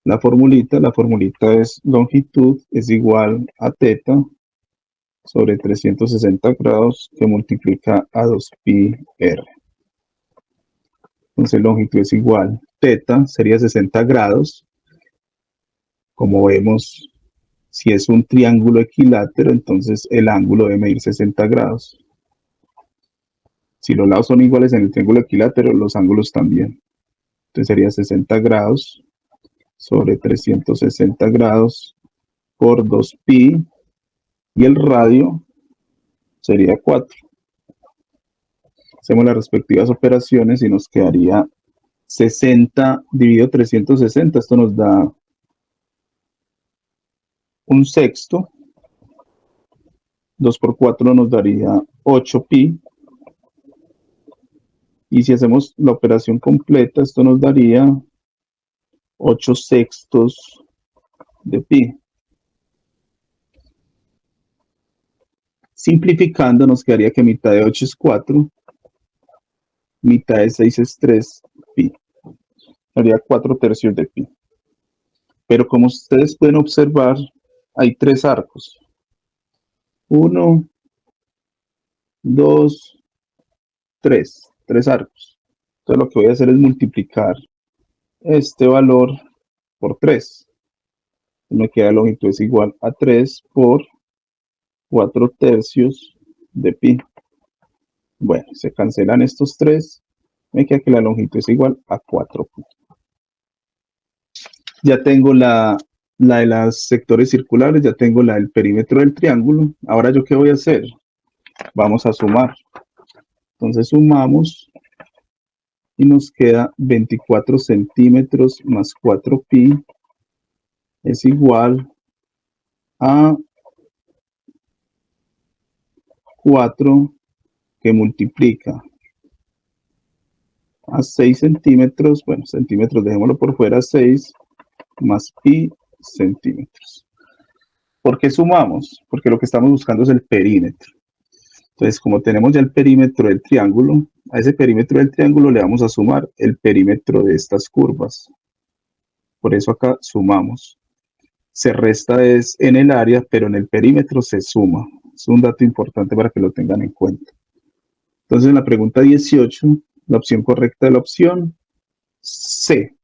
la formulita. La formulita es longitud es igual a teta sobre 360 grados que multiplica a 2pi r. Entonces longitud es igual, teta sería 60 grados. Como vemos, si es un triángulo equilátero, entonces el ángulo debe medir 60 grados. Si los lados son iguales en el triángulo equilátero, los ángulos también. Entonces sería 60 grados sobre 360 grados por 2pi, y el radio sería 4. Hacemos las respectivas operaciones y nos quedaría 60 dividido 360. Esto nos da un sexto. 2 por 4 nos daría 8pi. Y si hacemos la operación completa, esto nos daría 8 sextos de pi. Simplificando, nos quedaría que mitad de 8 es 4, mitad de 6 es 3 pi. Daría 4 tercios de pi. Pero como ustedes pueden observar, hay 3 arcos. 1, 2, 3. 3 arcos. Entonces lo que voy a hacer es multiplicar este valor por 3. Me queda la longitud es igual a 3 por 4 tercios de pi. Bueno, se cancelan estos 3. Me queda que la longitud es igual a 4 pi. Ya tengo la de los sectores circulares, ya tengo la del perímetro del triángulo. Ahora, ¿yo qué voy a hacer? Vamos a sumar. Entonces sumamos y nos queda 24 centímetros más 4 pi es igual a 4 que multiplica a 6 centímetros, bueno, centímetros dejémoslo por fuera, 6 más pi centímetros. ¿Por qué sumamos? Porque lo que estamos buscando es el perímetro. Entonces, como tenemos ya el perímetro del triángulo, a ese perímetro del triángulo le vamos a sumar el perímetro de estas curvas. Por eso acá sumamos. Se resta es en el área, pero en el perímetro se suma. Es un dato importante para que lo tengan en cuenta. Entonces, en la pregunta 18, la opción correcta es la opción C.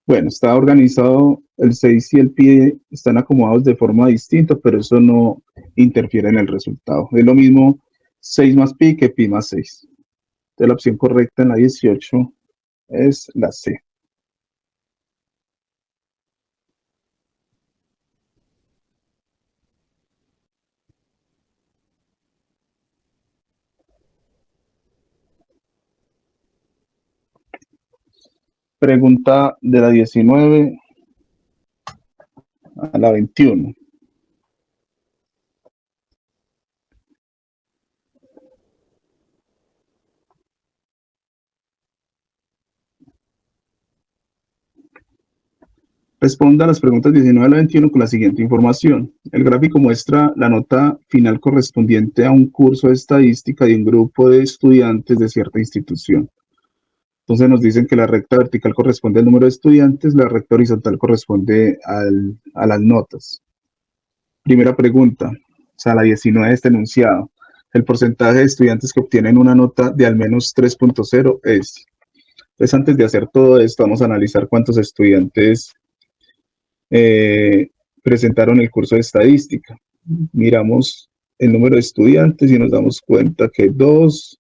Bueno, está organizado, el 6 y el pi están acomodados de forma distinta, pero eso no interfiere en el resultado. Es lo mismo 6 más pi que pi más 6. Entonces la opción correcta en la 18 es la C. Pregunta de la 19 a la 21. Responda a las preguntas 19 a la 21 con la siguiente información. El gráfico muestra la nota final correspondiente a un curso de estadística de un grupo de estudiantes de cierta institución. Entonces nos dicen que la recta vertical corresponde al número de estudiantes, la recta horizontal corresponde a las notas. Primera pregunta, o sea, la 19 de este enunciado. El porcentaje de estudiantes que obtienen una nota de al menos 3.0 es. Entonces, antes de hacer todo esto, vamos a analizar cuántos estudiantes presentaron el curso de estadística. Miramos el número de estudiantes y nos damos cuenta que 2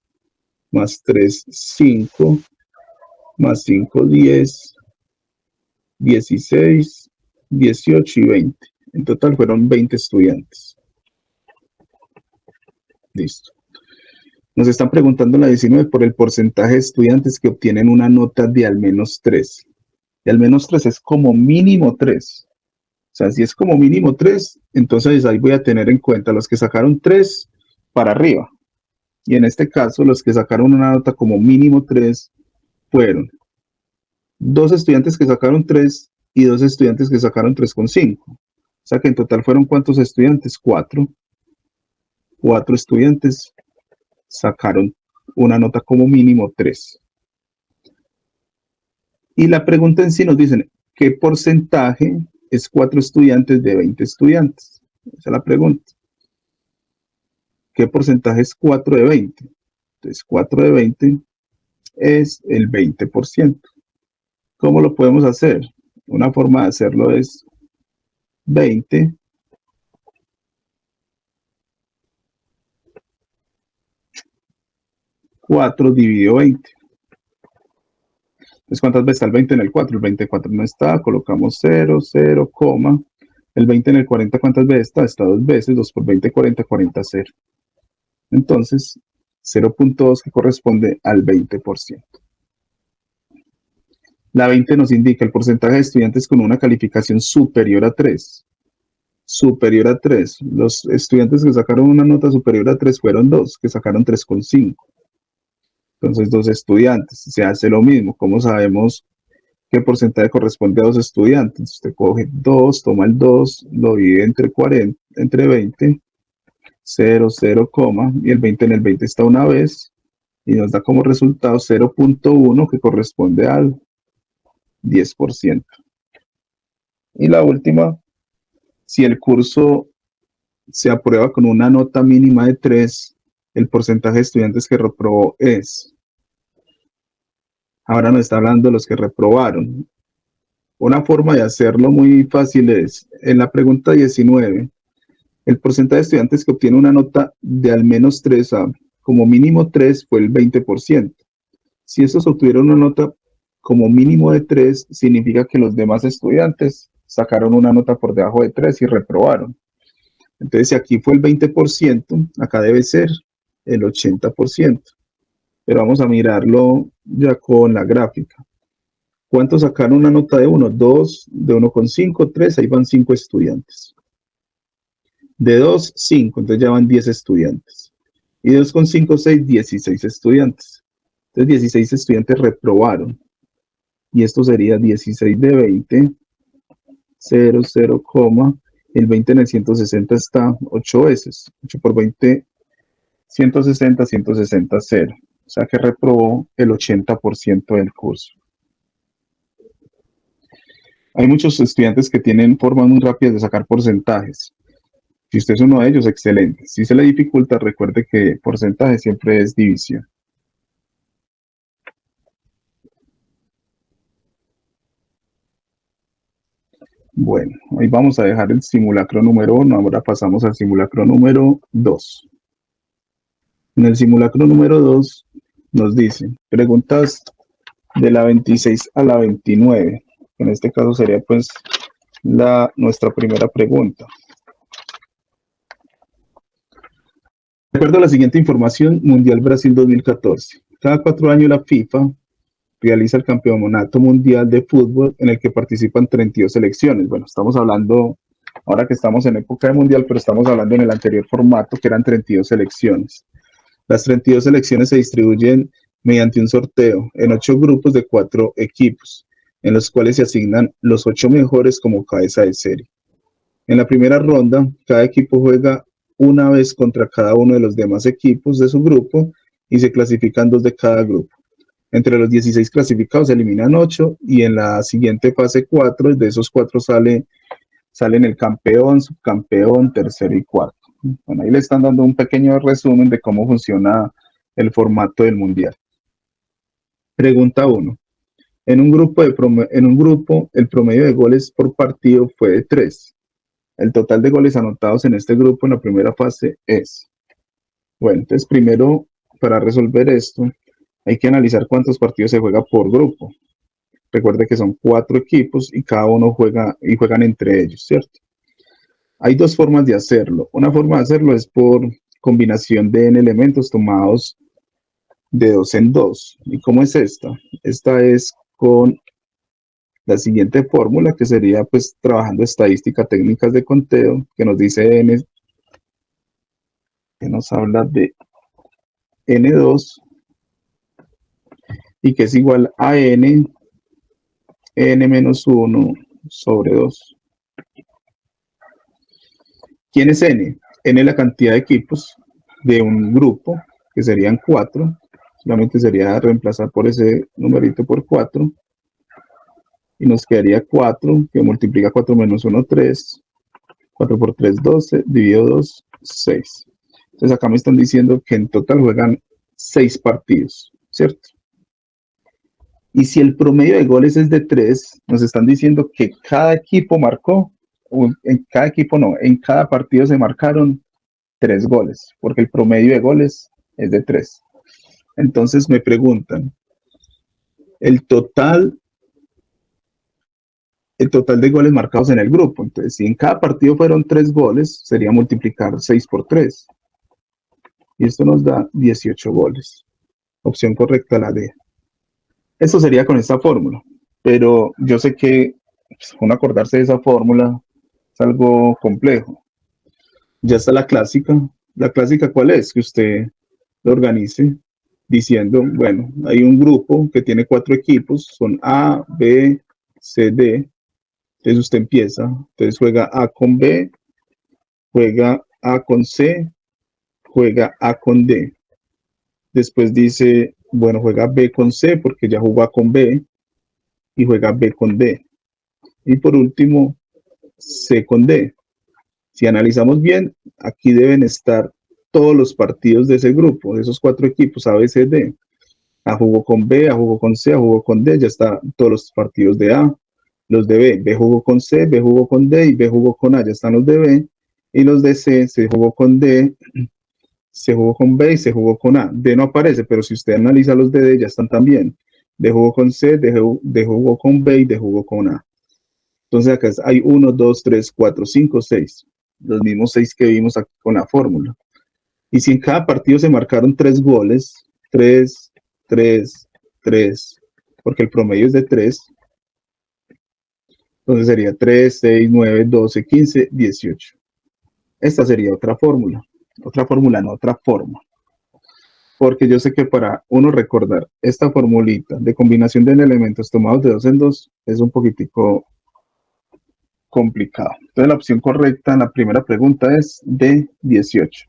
más 3, 5, más 5, 10, 16, 18 y 20. En total fueron 20 estudiantes. Listo. Nos están preguntando en la 19 por el porcentaje de estudiantes que obtienen una nota de al menos 3. De al menos 3 es como mínimo 3. O sea, si es como mínimo 3, entonces ahí voy a tener en cuenta los que sacaron 3 para arriba. Y en este caso, los que sacaron una nota como mínimo 3 fueron 2 estudiantes que sacaron 3 y 2 estudiantes que sacaron 3,5. O sea que en total fueron ¿cuántos estudiantes? 4. 4 estudiantes sacaron una nota como mínimo 3. Y la pregunta en sí nos dicen, ¿qué porcentaje es 4 estudiantes de 20 estudiantes? Esa es la pregunta. ¿Qué porcentaje es 4 de 20? Entonces, 4 de 20 es el 20%. ¿Cómo lo podemos hacer? Una forma de hacerlo es 20 . 4 dividido 20. Entonces, ¿cuántas veces está el 20 en el 4? El 24 no está, colocamos 0, 0, coma. El 20 en el 40, ¿cuántas veces está? Está 2 veces, 2 por 20, 40, 40, 0. Entonces, 0.2 que corresponde al 20%. La 20 nos indica el porcentaje de estudiantes con una calificación superior a 3. Superior a 3. Los estudiantes que sacaron una nota superior a 3 fueron 2, que sacaron 3,5. Entonces, 2 estudiantes. Se hace lo mismo. ¿Cómo sabemos qué porcentaje corresponde a 2 estudiantes? Usted coge 2, toma el 2, lo divide entre 40, entre 20, 0, 0, y el 20 en el 20 está una vez, y nos da como resultado 0.1, que corresponde al 10%. Y la última, si el curso se aprueba con una nota mínima de 3, el porcentaje de estudiantes que reprobó es. Ahora nos está hablando de los que reprobaron. Una forma de hacerlo muy fácil es, en la pregunta 19, el porcentaje de estudiantes que obtiene una nota de al menos 3, como mínimo 3, fue el 20%. Si estos obtuvieron una nota como mínimo de 3, significa que los demás estudiantes sacaron una nota por debajo de 3 y reprobaron. Entonces, si aquí fue el 20%, acá debe ser el 80%. Pero vamos a mirarlo ya con la gráfica. ¿Cuántos sacaron una nota de 1? 2, de 1,5, 3, ahí van 5 estudiantes. De 2, 5, entonces ya van 10 estudiantes. Y de 2,5, 6, 16 estudiantes. Entonces 16 estudiantes reprobaron. Y esto sería 16 de 20, 0, 0, el 20 en el 160 está 8 veces. 8 por 20, 160, 160, 0. O sea que reprobó el 80% del curso. Hay muchos estudiantes que tienen formas muy rápidas de sacar porcentajes. Si usted es uno de ellos, excelente. Si se le dificulta, recuerde que porcentaje siempre es división. Bueno, hoy vamos a dejar el simulacro número 1, ahora pasamos al simulacro número 2. En el simulacro número 2 nos dice, preguntas de la 26 a la 29. En este caso sería pues nuestra primera pregunta. De acuerdo a la siguiente información, Mundial Brasil 2014. Cada 4 años la FIFA realiza el Campeonato Mundial de Fútbol en el que participan 32 selecciones. Bueno, estamos hablando, ahora que estamos en época de Mundial, pero estamos hablando en el anterior formato que eran 32 selecciones. Las 32 selecciones se distribuyen mediante un sorteo en 8 grupos de 4 equipos, en los cuales se asignan los 8 mejores como cabeza de serie. En la primera ronda, cada equipo juega una vez contra cada uno de los demás equipos de su grupo y se clasifican 2 de cada grupo. Entre los 16 clasificados se eliminan 8 y en la siguiente fase 4, de esos 4 salen el campeón, subcampeón, tercero y cuarto. Bueno, ahí le están dando un pequeño resumen de cómo funciona el formato del Mundial. Pregunta 1. En un grupo, el promedio de goles por partido fue de 3. El total de goles anotados en este grupo en la primera fase es. Bueno, entonces primero, para resolver esto, hay que analizar cuántos partidos se juega por grupo. Recuerde que son 4 equipos y cada uno juegan entre ellos, ¿cierto? Hay 2 formas de hacerlo. Una forma de hacerlo es por combinación de n elementos tomados de 2 en 2. ¿Y cómo es esta? Esta es con la siguiente fórmula, que sería pues trabajando estadística, técnicas de conteo, que nos dice n, que nos habla de n2 y que es igual a n menos 1 sobre 2. ¿Quién es n? N es la cantidad de equipos de un grupo, que serían 4. Solamente sería reemplazar por ese numerito por 4. Y nos quedaría 4, que multiplica 4 menos 1, 3. 4 por 3, 12. Dividido 2, 6. Entonces acá me están diciendo que en total juegan 6 partidos, ¿cierto? Y si el promedio de goles es de 3, nos están diciendo que cada equipo marcó, en cada partido se marcaron 3 goles, porque el promedio de goles es de 3. Entonces me preguntan, el total, el total de goles marcados en el grupo. Entonces, si en cada partido fueron 3 goles, sería multiplicar 6 por 3. Y esto nos da 18 goles. Opción correcta, la D. Esto sería con esta fórmula. Pero yo sé que uno acordarse de esa fórmula es algo complejo. Ya está la clásica. ¿La clásica cuál es? Que usted lo organice diciendo, bueno, hay un grupo que tiene 4 equipos, son A, B, C, D. Entonces usted empieza, entonces juega A con B, juega A con C, juega A con D. Después dice, bueno, juega B con C porque ya jugó A con B y juega B con D. Y por último, C con D. Si analizamos bien, aquí deben estar todos los partidos de ese grupo, de esos 4 equipos, A, B, C, D. A jugó con B, A jugó con C, A jugó con D, ya están todos los partidos de A. Los de B, B jugó con C, B jugó con D y B jugó con A, ya están los de B. Y los de C, se jugó con D, se jugó con B y se jugó con A. D no aparece, pero si usted analiza los de D, ya están también. D jugó con C, D jugó con B y D jugó con A. Entonces acá hay 1, 2, 3, 4, 5, 6. Los mismos 6 que vimos aquí con la fórmula. Y si en cada partido se marcaron 3 goles, 3, 3, 3, porque el promedio es de 3, entonces sería 3, 6, 9, 12, 15, 18. Esta sería otra fórmula. Otra fórmula, no otra forma. Porque yo sé que para uno recordar esta formulita de combinación de elementos tomados de 2 en 2 es un poquitico complicado. Entonces la opción correcta en la primera pregunta es D, 18.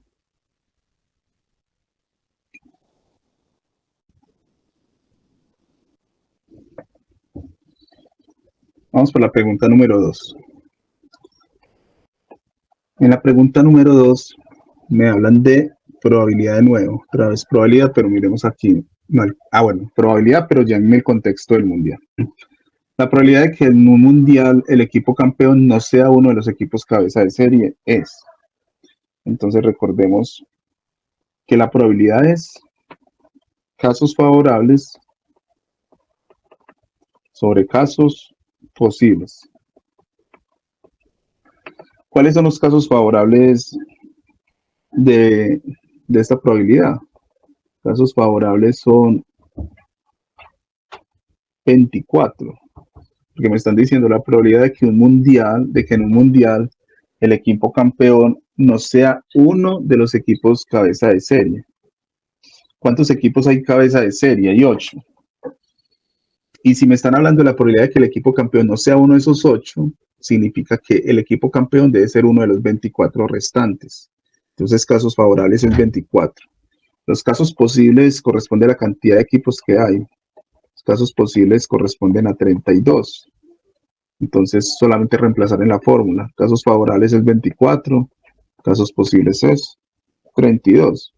Vamos por la pregunta número 2. En la pregunta número 2 me hablan de probabilidad de nuevo. Otra vez probabilidad, pero miremos aquí. No, bueno, probabilidad, pero ya en el contexto del mundial. La probabilidad de que en un mundial el equipo campeón no sea uno de los equipos cabeza de serie es. Entonces recordemos que la probabilidad es casos favorables sobre casos posibles. ¿Cuáles son los casos favorables de esta probabilidad? Casos favorables son 24, porque me están diciendo la probabilidad de que en un mundial el equipo campeón no sea uno de los equipos cabeza de serie. ¿Cuántos equipos hay cabeza de serie? Hay 8. Y si me están hablando de la probabilidad de que el equipo campeón no sea uno de esos 8, significa que el equipo campeón debe ser uno de los 24 restantes. Entonces, casos favorables es 24. Los casos posibles corresponden a la cantidad de equipos que hay. Los casos posibles corresponden a 32. Entonces, solamente reemplazar en la fórmula. Casos favorables es 24, casos posibles es 32.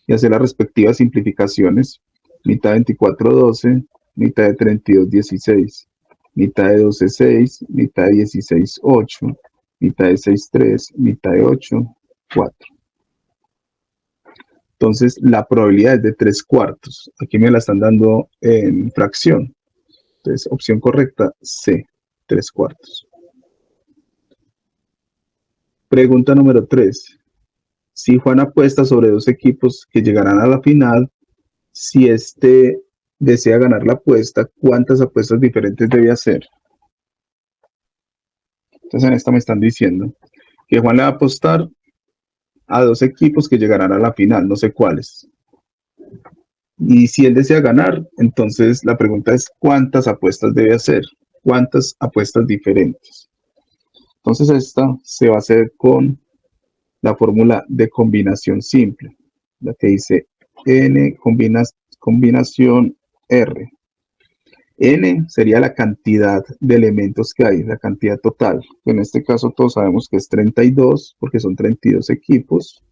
Y hacer las respectivas simplificaciones. Mitad de 24, 12, mitad de 32, 16, mitad de 12, 6, mitad de 16, 8, mitad de 6, 3, mitad de 8, 4. Entonces, la probabilidad es de 3 cuartos. Aquí me la están dando en fracción. Entonces, opción correcta, C, 3 cuartos. Pregunta número 3. Si Juan apuesta sobre 2 equipos que llegarán a la final, si este desea ganar la apuesta, ¿cuántas apuestas diferentes debe hacer? Entonces, en esta me están diciendo que Juan le va a apostar a 2 equipos que llegarán a la final, no sé cuáles. Y si él desea ganar, entonces la pregunta es ¿cuántas apuestas debe hacer? ¿Cuántas apuestas diferentes? Entonces esta se va a hacer con la fórmula de combinación simple, la que dice n combinación r. N sería la cantidad de elementos que hay, la cantidad total. En este caso todos sabemos que es 32, porque son 32 equipos.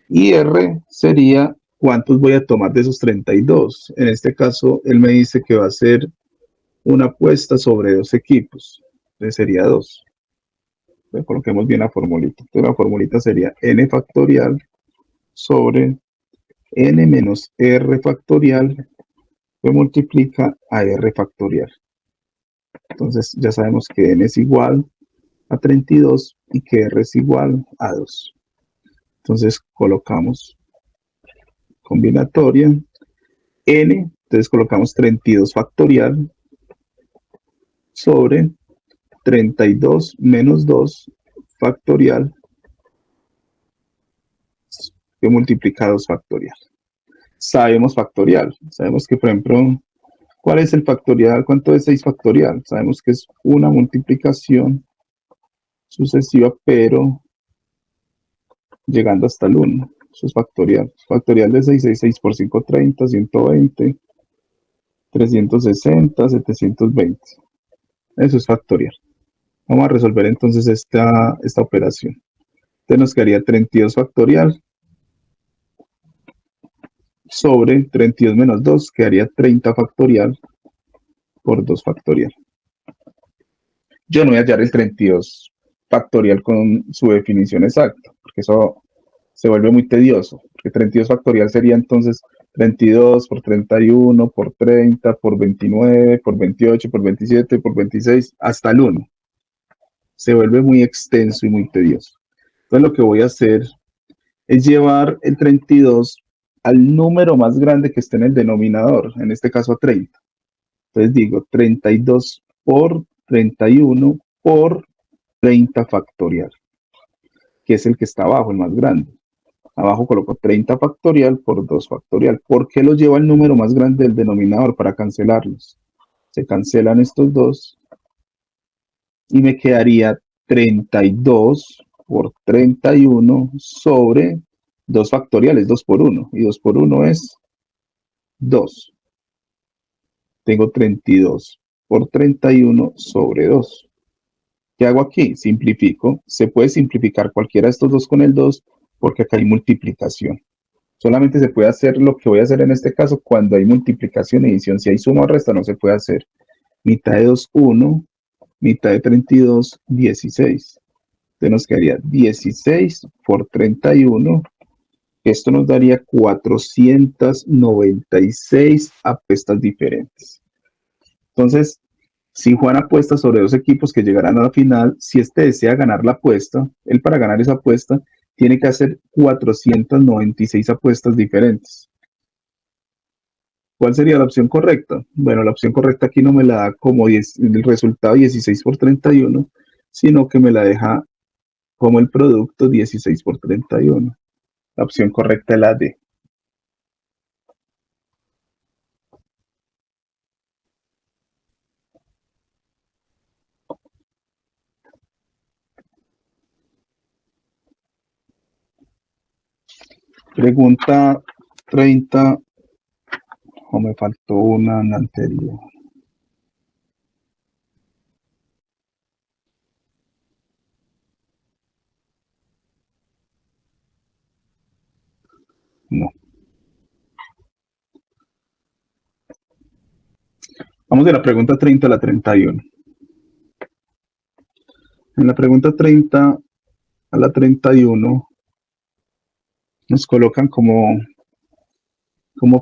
Y R sería cuántos voy a tomar de esos 32. En este caso, él me dice que va a ser una apuesta sobre 2 equipos. Entonces sería 2. Entonces, coloquemos bien la formulita. Entonces la formulita sería n factorial sobre n menos r factorial que multiplica a r factorial. Entonces ya sabemos que n es igual a 32 y que r es igual a 2. Entonces colocamos combinatoria n, entonces colocamos 32 factorial sobre 32 menos 2 factorial que multiplica 2 factorial. Sabemos factorial, sabemos que por ejemplo, ¿cuál es el factorial? ¿Cuánto es 6 factorial? Sabemos que es una multiplicación sucesiva, pero llegando hasta el 1. Eso es factorial. Factorial de 6 por 5, 30, 120, 360, 720. Eso es factorial. Vamos a resolver entonces esta operación. Entonces nos quedaría 32 factorial sobre 32 menos 2, quedaría 30 factorial por 2 factorial. Yo no voy a hallar el 32 factorial con su definición exacta, porque eso se vuelve muy tedioso, porque 32 factorial sería entonces 32 por 31 por 30 por 29 por 28 por 27 por 26 hasta el 1. Se vuelve muy extenso y muy tedioso. Entonces lo que voy a hacer es llevar el 32 al número más grande que esté en el denominador, en este caso a 30. Entonces digo 32 por 31 por 30 factorial, que es el que está abajo, el más grande. Abajo coloco 30 factorial por 2 factorial. ¿Por qué lo llevo al número más grande del denominador? Para cancelarlos. Se cancelan estos dos y me quedaría 32 por 31 sobre 2 factoriales, 2 por 1. Y 2 por 1 es 2. Tengo 32 por 31 sobre 2. ¿Qué hago aquí? Simplifico. Se puede simplificar cualquiera de estos dos con el 2 porque acá hay multiplicación. Solamente se puede hacer lo que voy a hacer en este caso cuando hay multiplicación y división. Si hay suma o resta no se puede hacer. Mitad de 2, 1. Mitad de 32, 16. Entonces nos quedaría 16 por 31. Esto nos daría 496 apuestas diferentes. Entonces, si Juan apuesta sobre dos equipos que llegarán a la final, si este desea ganar la apuesta, él para ganar esa apuesta tiene que hacer 496 apuestas diferentes. ¿Cuál sería la opción correcta? Bueno, la opción correcta aquí no me la da como el resultado 16 por 31, sino que me la deja como el producto 16 por 31. La opción correcta es la D. Pregunta 30, o me faltó una en la anterior. No. Vamos de la pregunta 30 a la 31. En la pregunta 30 a la 31 nos colocan como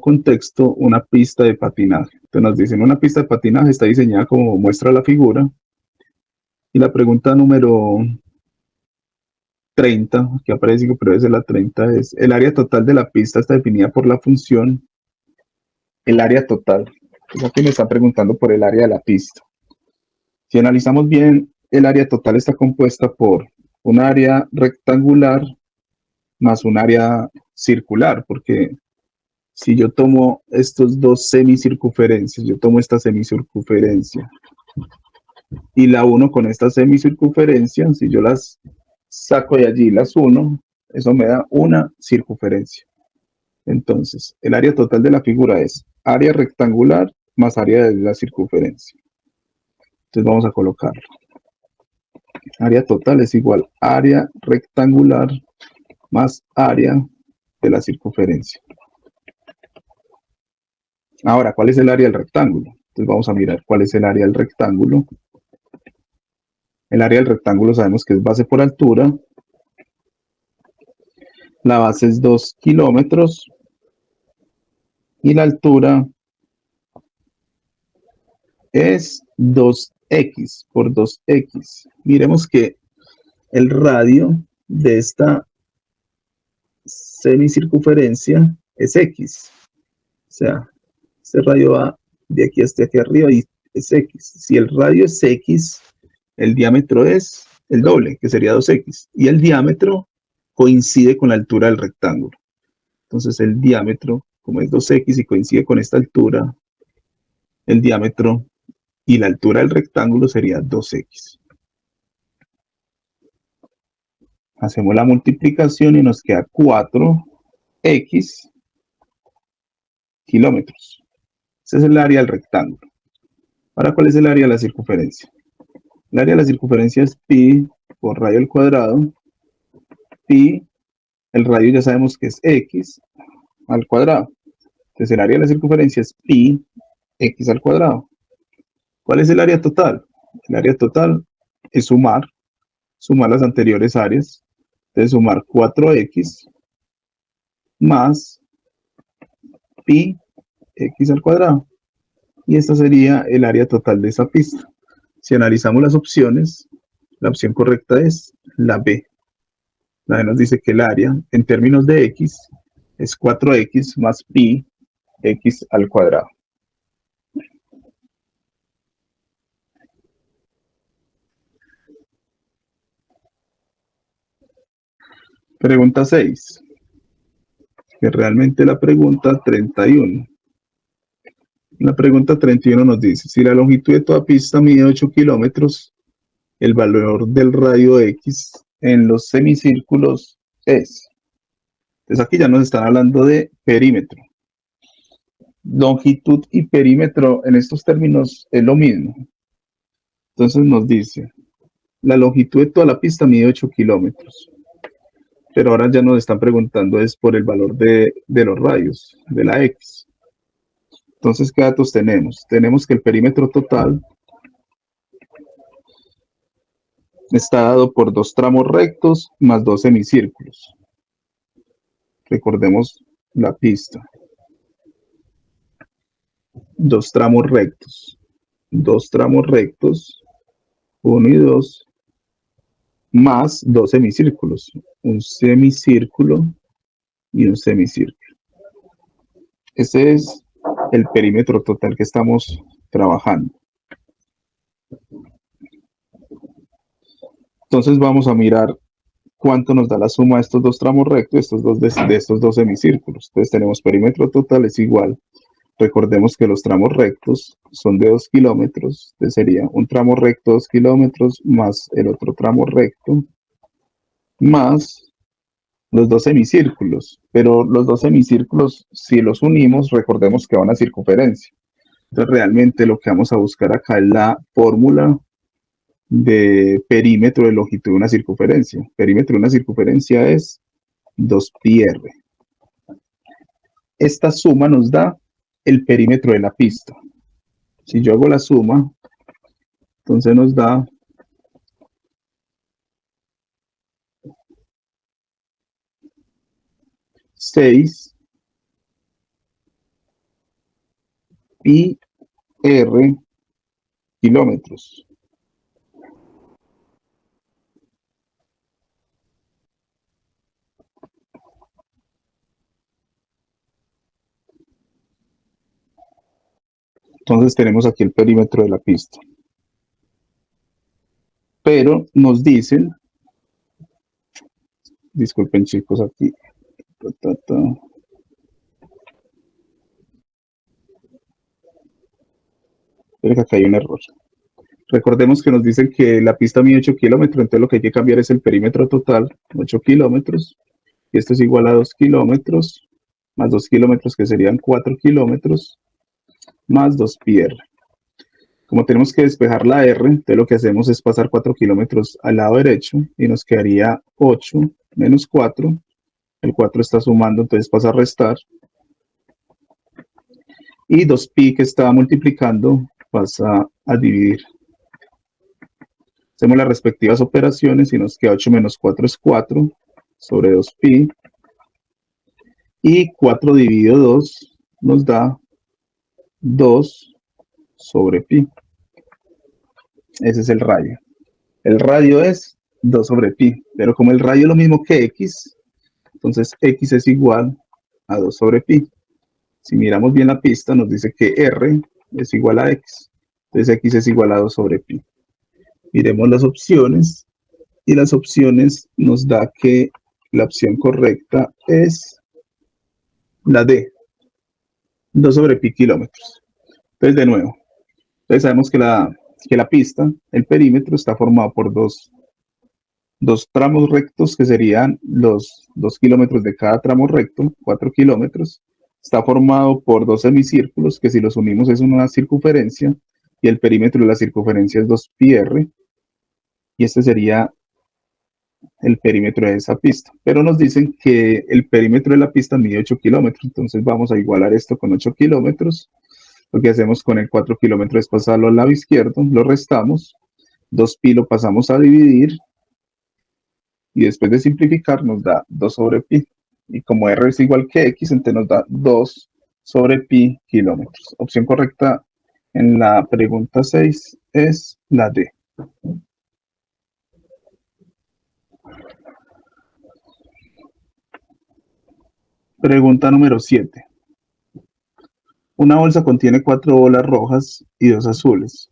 contexto una pista de patinaje. Entonces nos dicen, una pista de patinaje está diseñada como muestra la figura. Y la pregunta número 30, que aparece, pero es la 30, es el área total de la pista está definida por la función el área total. Entonces aquí me están preguntando por el área de la pista. Si analizamos bien, el área total está compuesta por un área rectangular más un área circular, porque si yo tomo estos dos semicircunferencias, yo tomo esta semicircunferencia y la uno con esta semicircunferencia, si yo las saco de allí y las uno, eso me da una circunferencia. Entonces, el área total de la figura es área rectangular más área de la circunferencia. Entonces vamos a colocarlo. Área total es igual a área rectangular más área de la circunferencia. Ahora, ¿cuál es el área del rectángulo? Entonces vamos a mirar cuál es el área del rectángulo. El área del rectángulo sabemos que es base por altura. La base es 2 kilómetros y la altura es 2x por 2x. Miremos que el radio de esta semicircunferencia es x. O sea, este radio va de aquí hasta aquí arriba y es x. Si el radio es x, el diámetro es el doble, que sería 2x. Y el diámetro coincide con la altura del rectángulo. Entonces el diámetro, como es 2x y coincide con esta altura, el diámetro y la altura del rectángulo sería 2x. Hacemos la multiplicación y nos queda 4x kilómetros. Ese es el área del rectángulo. Ahora, ¿cuál es el área de la circunferencia? El área de la circunferencia es pi por radio al cuadrado. Pi, el radio ya sabemos que es x al cuadrado. Entonces el área de la circunferencia es pi x al cuadrado. ¿Cuál es el área total? El área total es sumar las anteriores áreas. Entonces sumar 4x más pi x al cuadrado. Y esta sería el área total de esa pista. Si analizamos las opciones, la opción correcta es la B. La B nos dice que el área en términos de x es 4x más pi x al cuadrado. Pregunta 6, que realmente la pregunta 31. La pregunta 31 nos dice, si la longitud de toda pista mide 8 kilómetros, el valor del radio x en los semicírculos es. Entonces aquí ya nos están hablando de perímetro. Longitud y perímetro en estos términos es lo mismo. Entonces nos dice, la longitud de toda la pista mide 8 kilómetros. Pero ahora ya nos están preguntando es por el valor de los radios, de la x. Entonces, ¿qué datos tenemos? Tenemos que el perímetro total está dado por 2 tramos rectos más 2 semicírculos. Recordemos la pista. 2 tramos rectos. 2 tramos rectos, 1 y 2, más 2 semicírculos. Un semicírculo y un semicírculo. Ese es el perímetro total que estamos trabajando. Entonces vamos a mirar cuánto nos da la suma de estos 2 tramos rectos, de estos 2 semicírculos. Entonces tenemos perímetro total es igual. Recordemos que los tramos rectos son de 2 kilómetros. Entonces sería un tramo recto 2 kilómetros más el otro tramo recto más los 2 semicírculos. Pero los 2 semicírculos, si los unimos, recordemos que van a circunferencia. Entonces realmente lo que vamos a buscar acá es la fórmula de perímetro de longitud de una circunferencia. Perímetro de una circunferencia es 2πr. Esta suma nos da el perímetro de la pista. Si yo hago la suma, entonces nos da 6 πr kilómetros. Entonces tenemos aquí el perímetro de la pista. Pero nos dicen, disculpen chicos aquí, pero que acá hay un error. Recordemos que nos dicen que la pista mide 8 kilómetros, entonces lo que hay que cambiar es el perímetro total, 8 kilómetros, y esto es igual a 2 kilómetros, más 2 kilómetros que serían 4 kilómetros, más 2πr. Como tenemos que despejar la r, entonces lo que hacemos es pasar 4 kilómetros al lado derecho y nos quedaría 8 menos 4. El 4 está sumando, entonces pasa a restar. Y 2pi que está multiplicando pasa a dividir. Hacemos las respectivas operaciones y nos queda 8 menos 4 es 4 sobre 2pi. Y 4 dividido 2 nos da 2 sobre pi. Ese es el radio. El radio es 2 sobre pi, pero como el radio es lo mismo que x, entonces x es igual a 2 sobre pi. Si miramos bien la pista, nos dice que r es igual a x. Entonces x es igual a 2 sobre pi. Miremos las opciones y las opciones nos da que la opción correcta es la D, 2 sobre pi kilómetros. Entonces, de nuevo, entonces sabemos que la pista, el perímetro, está formado por dos tramos rectos que serían los 2 kilómetros de cada tramo recto, 4 kilómetros. Está formado por 2 semicírculos que si los unimos es una circunferencia y el perímetro de la circunferencia es 2 pi r. Y este sería el perímetro de esa pista. Pero nos dicen que el perímetro de la pista mide 8 kilómetros. Entonces vamos a igualar esto con 8 kilómetros. Lo que hacemos con el 4 kilómetros es pasarlo al lado izquierdo, lo restamos. 2 pi lo pasamos a dividir. Y después de simplificar nos da 2 sobre pi. Y como r es igual que x, entonces nos da 2 sobre pi kilómetros. Opción correcta en la pregunta 6 es la D. Pregunta número 7. Una bolsa contiene 4 bolas rojas y 2 azules.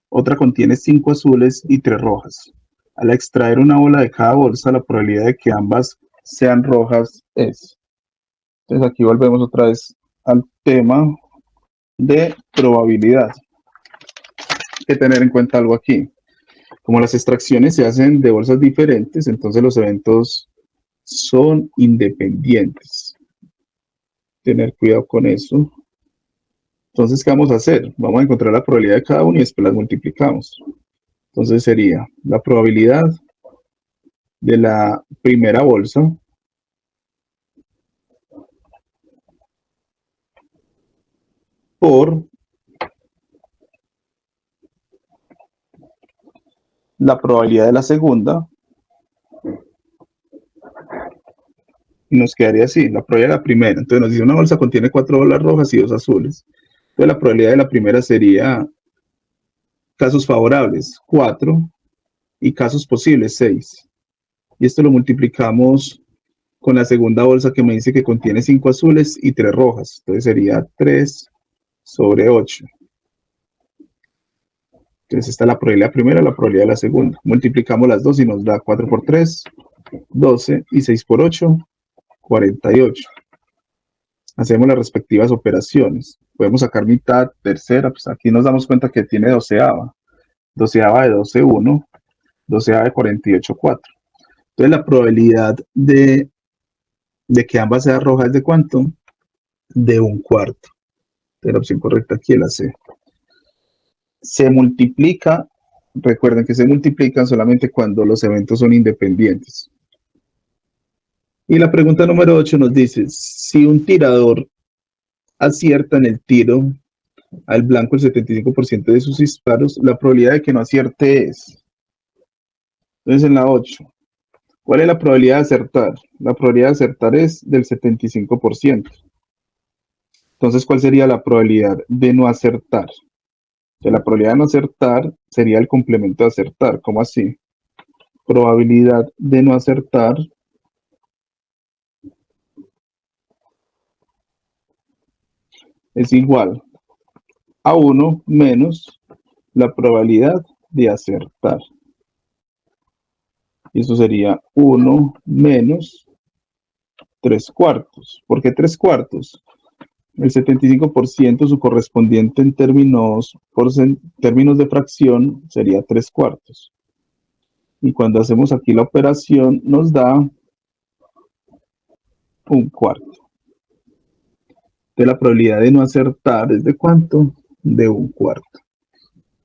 Otra contiene 5 azules y 3 rojas. Al extraer una bola de cada bolsa, la probabilidad de que ambas sean rojas es. Entonces aquí volvemos otra vez al tema de probabilidad. Hay que tener en cuenta algo aquí. Como las extracciones se hacen de bolsas diferentes, entonces los eventos son independientes. Tener cuidado con eso. Entonces, ¿qué vamos a hacer? Vamos a encontrar la probabilidad de cada uno y después las multiplicamos. Entonces sería la probabilidad de la primera bolsa por la probabilidad de la segunda. Y nos quedaría así, la probabilidad de la primera. Entonces nos dice una bolsa contiene 4 bolas rojas y 2 azules. Entonces la probabilidad de la primera sería casos favorables, 4, y casos posibles, 6. Y esto lo multiplicamos con la segunda bolsa que me dice que contiene 5 azules y 3 rojas. Entonces sería 3 sobre 8. Entonces esta es la probabilidad primera, la probabilidad de la segunda. Multiplicamos las dos y nos da 4 por 3, 12, y 6 por 8, 48. Hacemos las respectivas operaciones. Podemos sacar mitad, tercera, pues aquí nos damos cuenta que tiene doceava. Doceava de 12, 1, doceava de 48, 4. Entonces la probabilidad de que ambas sean rojas es de ¿cuánto? De 1/4. Entonces la opción correcta aquí es la C. Se multiplica, recuerden que se multiplican solamente cuando los eventos son independientes. Y la pregunta número 8 nos dice, si un tirador acierta en el tiro al blanco el 75% de sus disparos, la probabilidad de que no acierte es. Entonces en la 8, ¿cuál es la probabilidad de acertar? La probabilidad de acertar es del 75%. Entonces, ¿cuál sería la probabilidad de no acertar? Que la probabilidad de no acertar sería el complemento de acertar. ¿Cómo así? Probabilidad de no acertar es igual a 1 menos la probabilidad de acertar. Y eso sería 1 menos 3/4. ¿Por qué 3/4? El 75%, su correspondiente en términos de fracción, sería 3/4. Y cuando hacemos aquí la operación, nos da 1/4. De la probabilidad de no acertar es de ¿cuánto? De 1/4.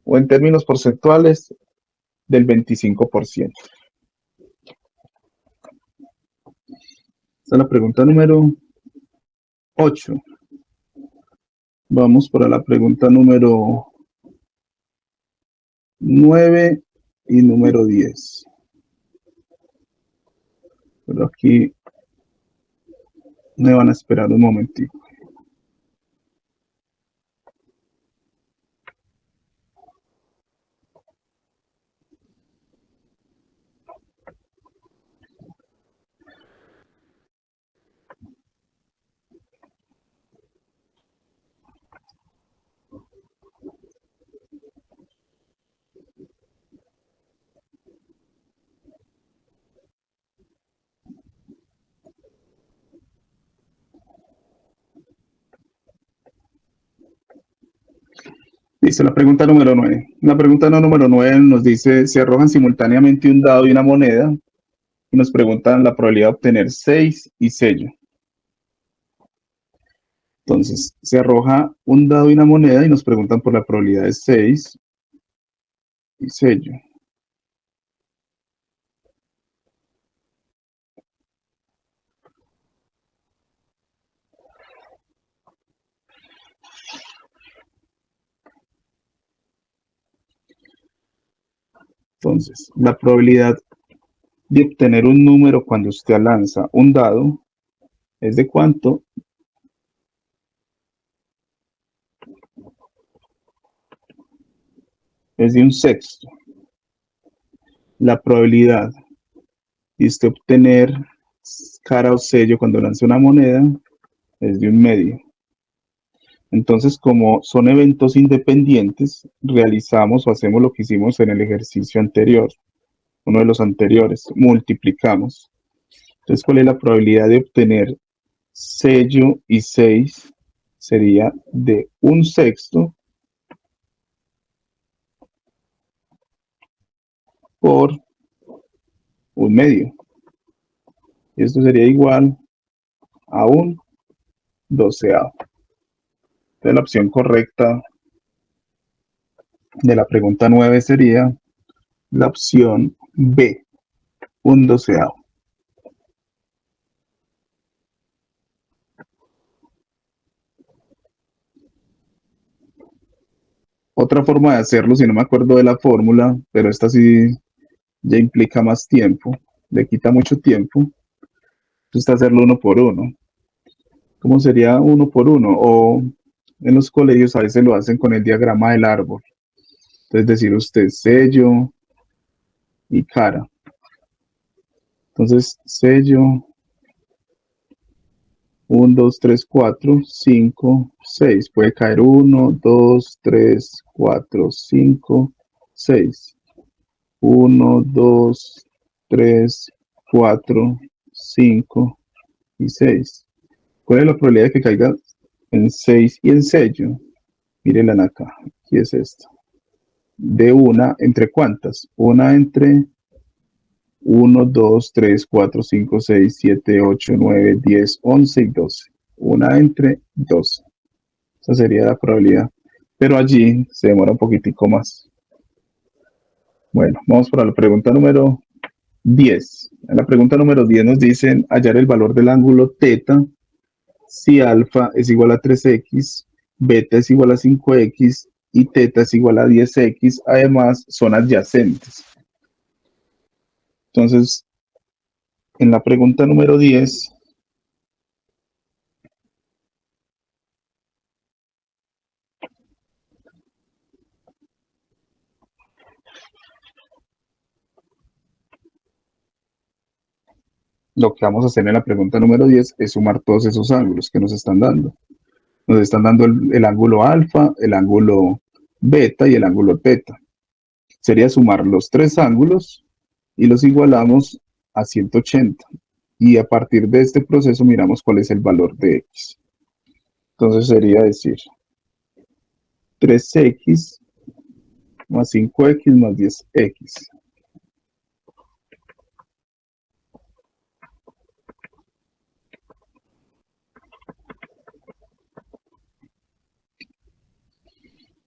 O en términos porcentuales, del 25%. Esta es la pregunta número 8. Vamos para la pregunta número 9 y número 10. Pero aquí me van a esperar un momentito. Listo, la pregunta número 9. La pregunta número 9 nos dice, se arrojan simultáneamente un dado y una moneda y nos preguntan la probabilidad de obtener 6 y sello. Entonces, se arroja un dado y una moneda y nos preguntan por la probabilidad de 6 y sello. Entonces, la probabilidad de obtener un número cuando usted lanza un dado es de cuánto. Es de un sexto. La probabilidad de usted obtener cara o sello cuando lance una moneda es de un medio. Entonces, como son eventos independientes, realizamos o hacemos lo que hicimos en el ejercicio anterior, uno de los anteriores, multiplicamos. Entonces, ¿cuál es la probabilidad de obtener sello y 6? Sería de un sexto por un medio. Y esto sería igual a un doceavo. Entonces, la opción correcta de la pregunta 9 sería la opción B, un doceavo. Otra forma de hacerlo, si no me acuerdo de la fórmula, pero esta sí ya implica más tiempo, le quita mucho tiempo, es hacerlo uno por uno. ¿Cómo sería uno por uno? O en los colegios a veces lo hacen con el diagrama del árbol. Entonces decir usted sello y cara. Entonces sello 1, 2, 3, 4, 5, 6. Puede caer 1, 2, 3, 4, 5, 6. 1, 2, 3, 4, 5 y 6. ¿Cuál es la probabilidad de que caiga en 6 y en sello? Mírenla acá. Aquí es esta. De una, ¿entre cuántas? Una entre 1, 2, 3, 4, 5, 6, 7, 8, 9, 10, 11 y 12. Una entre 12. Esa sería la probabilidad. Pero allí se demora un poquitico más. Bueno, vamos para la pregunta número 10. En la pregunta número 10 nos dicen hallar el valor del ángulo teta si alfa es igual a 3x, beta es igual a 5x y teta es igual a 10x. Además, son adyacentes. Entonces, en la pregunta número 10, lo que vamos a hacer en la pregunta número 10 es sumar todos esos ángulos que nos están dando. Nos están dando el ángulo alfa, el ángulo beta y el ángulo teta. Sería sumar los tres ángulos y los igualamos a 180. Y a partir de este proceso miramos cuál es el valor de x. Entonces sería decir 3x más 5x más 10x.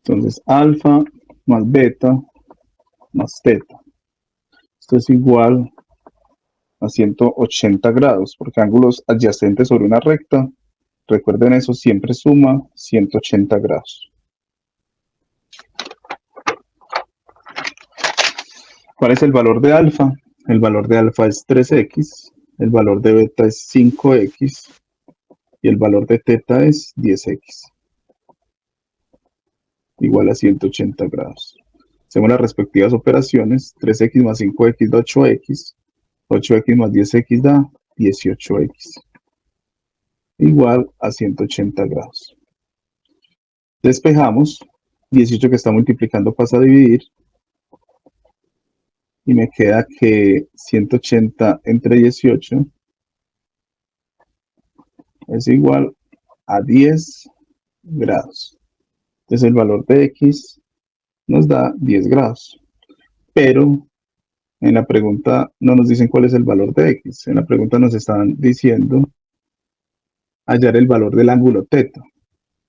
Entonces alfa más beta más teta. Esto es igual a 180 grados, porque ángulos adyacentes sobre una recta, recuerden eso, siempre suma 180 grados. ¿Cuál es el valor de alfa? El valor de alfa es 3x, el valor de beta es 5x y el valor de teta es 10x, igual a 180 grados. Hacemos las respectivas operaciones, 3x más 5x da 8x, 8x más 10x da 18x, igual a 180 grados. Despejamos, 18 que está multiplicando pasa a dividir, y me queda que 180 entre 18 es igual a 10 grados. Entonces el valor de X nos da 10 grados. Pero en la pregunta no nos dicen cuál es el valor de X. En la pregunta nos están diciendo hallar el valor del ángulo θ.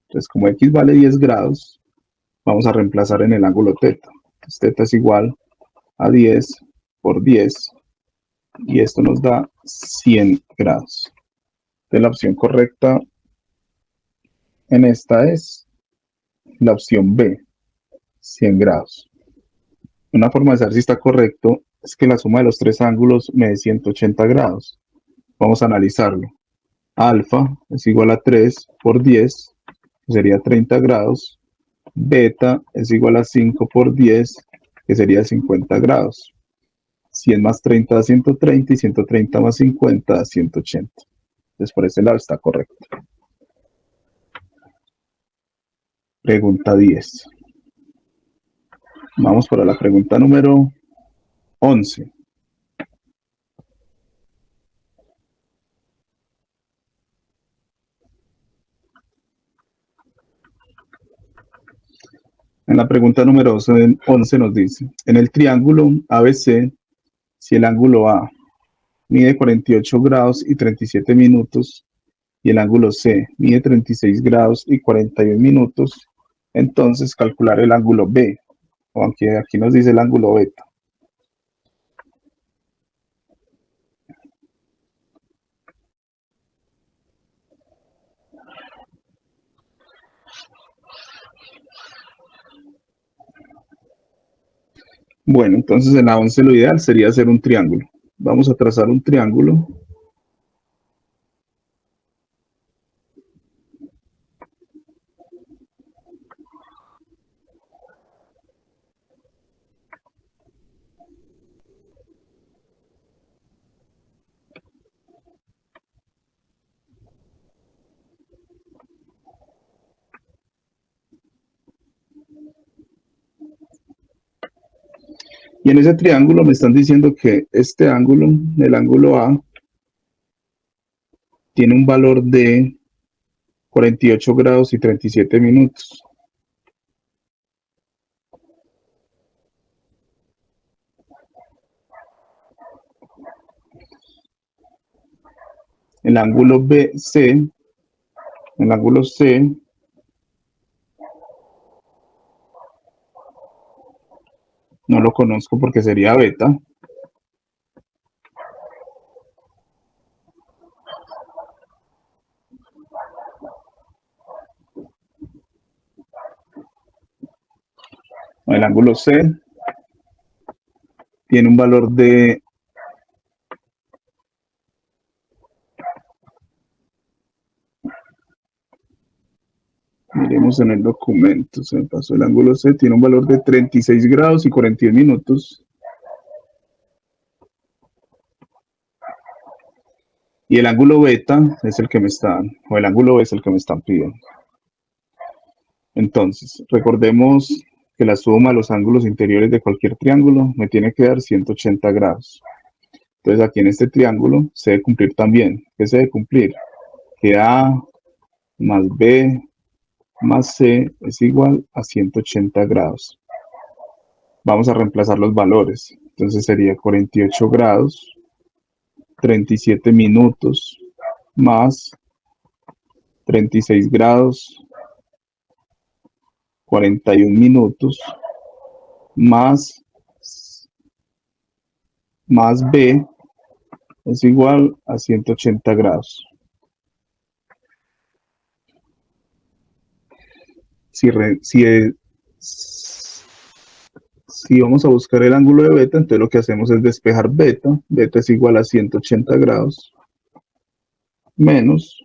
Entonces, como X vale 10 grados, vamos a reemplazar en el ángulo θ. Entonces, θ es igual a 10 por 10 y esto nos da 100 grados. Entonces, la opción correcta en esta es la opción B, 100 grados. Una forma de saber si está correcto es que la suma de los tres ángulos me dé 180 grados. Vamos a analizarlo. Alfa es igual a 3 por 10, que sería 30 grados. Beta es igual a 5 por 10, que sería 50 grados. 100 más 30 da 130 y 130 más 50 da 180. Entonces por ese lado está correcto. Pregunta 10. Vamos para la pregunta número 11. En la pregunta número 11 nos dice, en el triángulo ABC, si el ángulo A mide 48 grados y 37 minutos y el ángulo C mide 36 grados y 41 minutos, entonces calcular el ángulo B, o aunque aquí nos dice el ángulo beta. Bueno, entonces en la 11 lo ideal sería hacer un triángulo. Vamos a trazar un triángulo. Y en ese triángulo me están diciendo que este ángulo, el ángulo A, tiene un valor de 48 grados y 37 minutos. El ángulo BC, el ángulo C, no lo conozco porque sería beta. El ángulo C tiene un valor de miremos en el documento, se me pasó el ángulo C, tiene un valor de 36 grados y 41 minutos. Y el ángulo beta es el que me están, o el ángulo B es el que me están pidiendo. Entonces, recordemos que la suma de los ángulos interiores de cualquier triángulo me tiene que dar 180 grados. Entonces aquí en este triángulo se debe cumplir también. ¿Qué se debe cumplir? Que A más B más C es igual a 180 grados. Vamos a reemplazar los valores. Entonces sería 48 grados, 37 minutos, más 36 grados, 41 minutos, más B es igual a 180 grados. Si vamos a buscar el ángulo de beta, entonces lo que hacemos es despejar beta. Beta es igual a 180 grados menos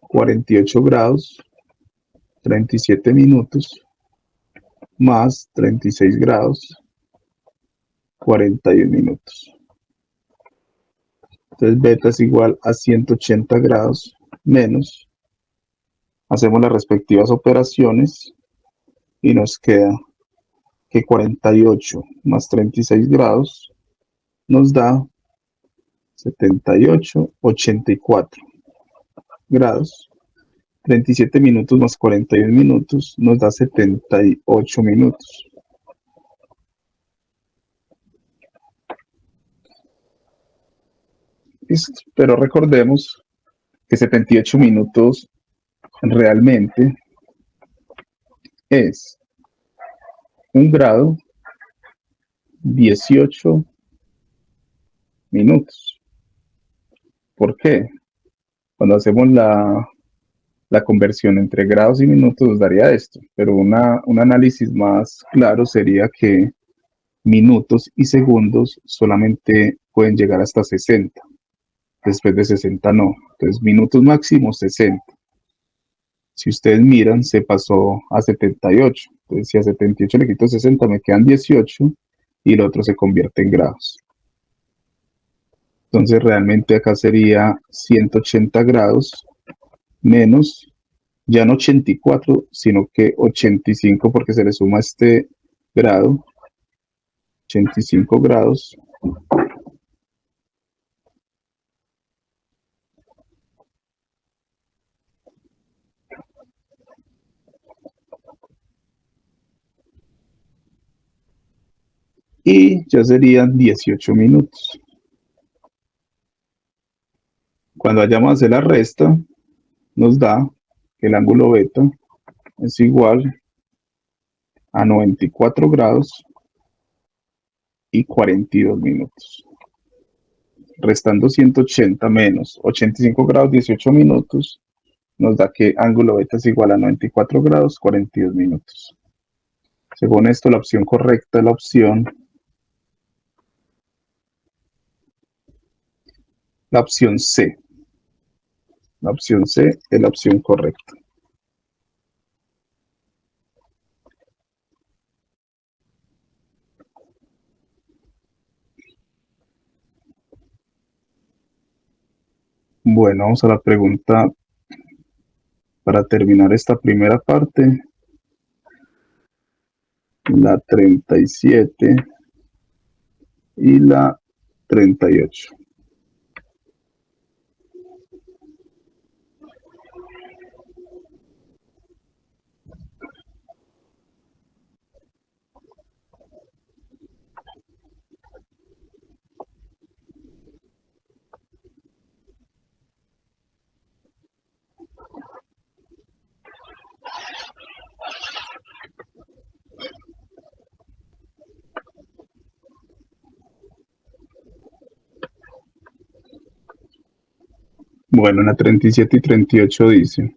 48 grados, 37 minutos, más 36 grados, 41 minutos. Entonces beta es igual a 180 grados menos, hacemos las respectivas operaciones y nos queda que 48 más 36 grados nos da 78, 84 grados. 37 minutos más 41 minutos nos da 78 minutos. Listo. Pero recordemos que 78 minutos realmente es 1 grado 18 minutos. ¿Por qué? Cuando hacemos la conversión entre grados y minutos nos daría esto, pero un análisis más claro sería que minutos y segundos solamente pueden llegar hasta 60, después de 60 no, entonces minutos máximo 60. Si ustedes miran, se pasó a 78, entonces si a 78 le quito 60 me quedan 18 y el otro se convierte en grados. Entonces realmente acá sería 180 grados menos, ya no 84, sino que 85 porque se le suma este grado, 85 grados y ya serían 18 minutos. Cuando vayamos a hacer la resta, nos da que el ángulo beta es igual a 94 grados y 42 minutos. Restando 180 menos 85 grados, 18 minutos, nos da que ángulo beta es igual a 94 grados, 42 minutos. Según esto, la opción correcta es la opción C. La opción C es la opción correcta. Bueno, vamos a la pregunta para terminar esta primera parte. La 37 y la 38. Bueno, en la 37 y 38 dice,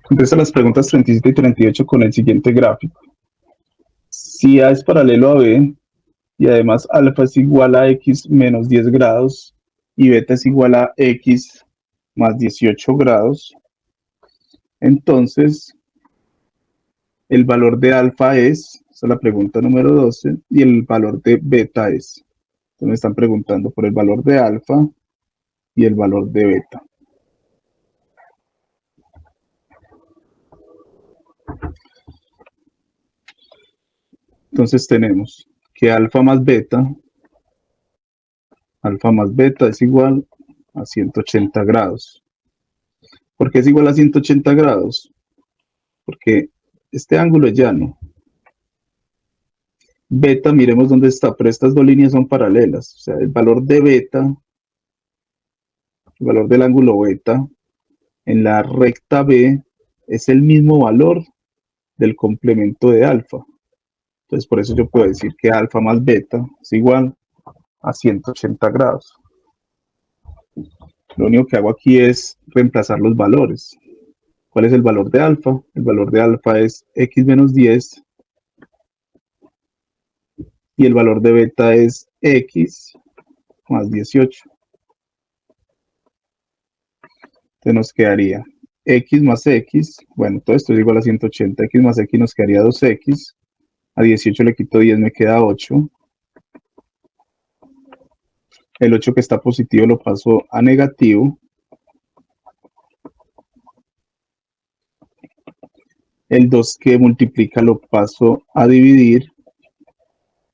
contesta las preguntas 37 y 38 con el siguiente gráfico. Si A es paralelo a B y además alfa es igual a X menos 10 grados y beta es igual a X más 18 grados, entonces el valor de alfa es, esa es la pregunta número 12, y el valor de beta es. Entonces me están preguntando por el valor de alfa y el valor de beta. Entonces tenemos que alfa más beta es igual a 180 grados. ¿Por qué es igual a 180 grados? Porque este ángulo es llano. Beta, miremos dónde está, pero estas dos líneas son paralelas. O sea, el valor de beta, el valor del ángulo beta, en la recta B es el mismo valor del complemento de alfa. Entonces, por eso yo puedo decir que alfa más beta es igual a 180 grados. Lo único que hago aquí es reemplazar los valores. ¿Cuál es el valor de alfa? El valor de alfa es X menos 10 y el valor de beta es X más 18. Entonces nos quedaría X más X, bueno, todo esto es igual a 180, X más X nos quedaría 2X, a 18 le quito 10, me queda 8. El 8 que está positivo lo paso a negativo. El 2 que multiplica lo paso a dividir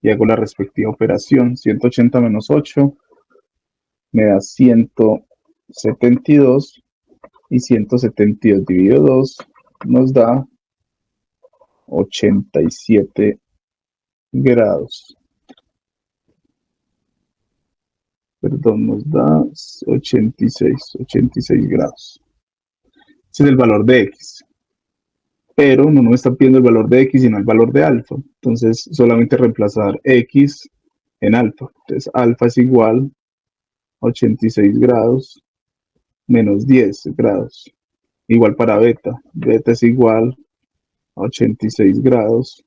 y hago la respectiva operación. 180 menos 8 me da 172 Y 172 dividido 2 nos da 87 grados. Perdón, nos da 86 grados. Ese es el valor de X. Pero no nos está pidiendo el valor de X, sino el valor de alfa. Entonces, solamente reemplazar X en alfa. Entonces, alfa es igual a 86 grados menos 10 grados. Igual para beta. Beta es igual a 86 grados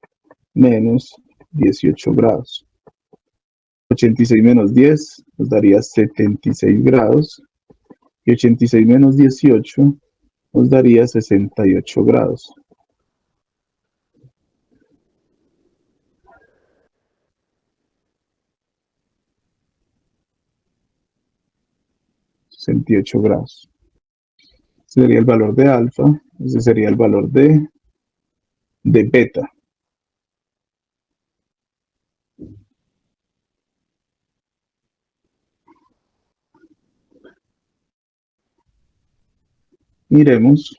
menos 18 grados. 86 menos 10 nos daría 76 grados. Y 86 menos 18 nos daría 68 grados. 68 grados. Ese sería el valor de alfa, ese sería el valor de beta. Miremos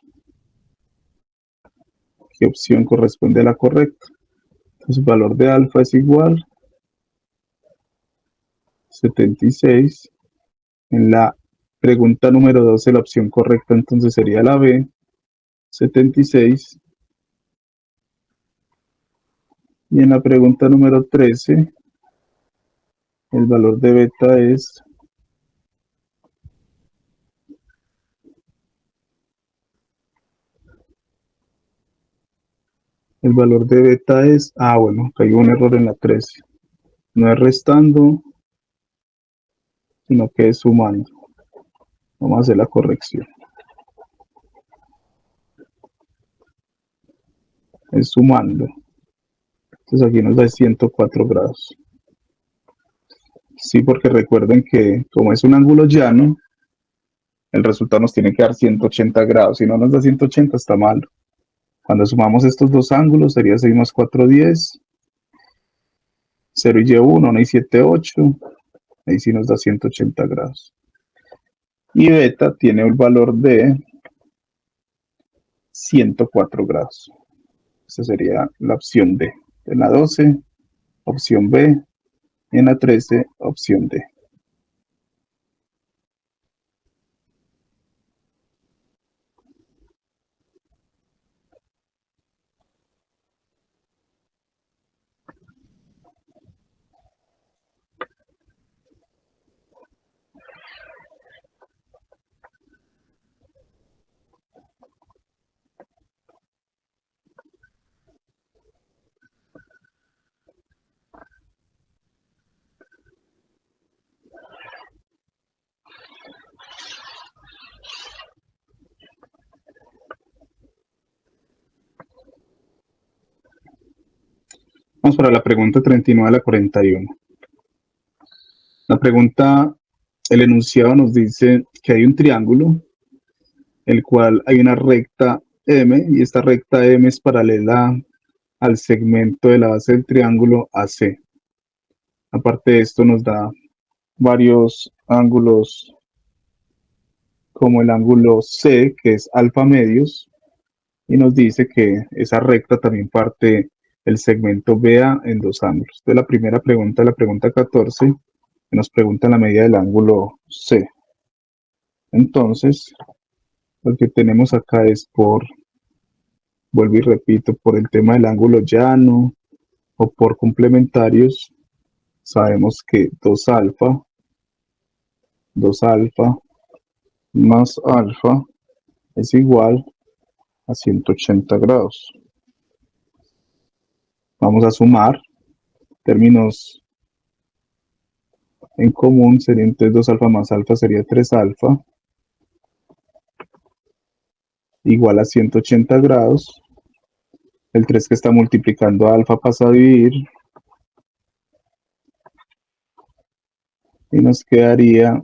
qué opción corresponde a la correcta. Entonces, el valor de alfa es igual a 76. En la pregunta número 12, la opción correcta entonces sería la B, 76. Y en la pregunta número 13, el valor de beta es bueno, cayó un error en la 13. No es restando, sino que es sumando. Vamos a hacer la corrección. Es sumando. Entonces aquí nos da 104 grados. Sí, porque recuerden que como es un ángulo llano, el resultado nos tiene que dar 180 grados. Si no nos da 180, está malo. Cuando sumamos estos dos ángulos, sería 6 más 4, 10. 0 y y1, 1 y 7, 8. Ahí sí nos da 180 grados. Y beta tiene el valor de 104 grados. Esa sería la opción D. En la 12, opción B. Y en la 13, opción D. Vamos para la pregunta 39 a la 41. La pregunta, el enunciado nos dice que hay un triángulo, el cual hay una recta M, y esta recta M es paralela al segmento de la base del triángulo AC. Aparte de esto nos da varios ángulos, como el ángulo C, que es alfa medios, y nos dice que esa recta también parte el segmento BA en dos ángulos. Entonces la primera pregunta, la pregunta 14, nos pregunta la medida del ángulo C. Entonces, lo que tenemos acá es vuelvo y repito, por el tema del ángulo llano o por complementarios, sabemos que 2 alfa más alfa es igual a 180 grados. Vamos a sumar términos en común, sería entonces 2 alfa más alfa sería 3 alfa igual a 180 grados. El 3 que está multiplicando a alfa pasa a dividir y nos quedaría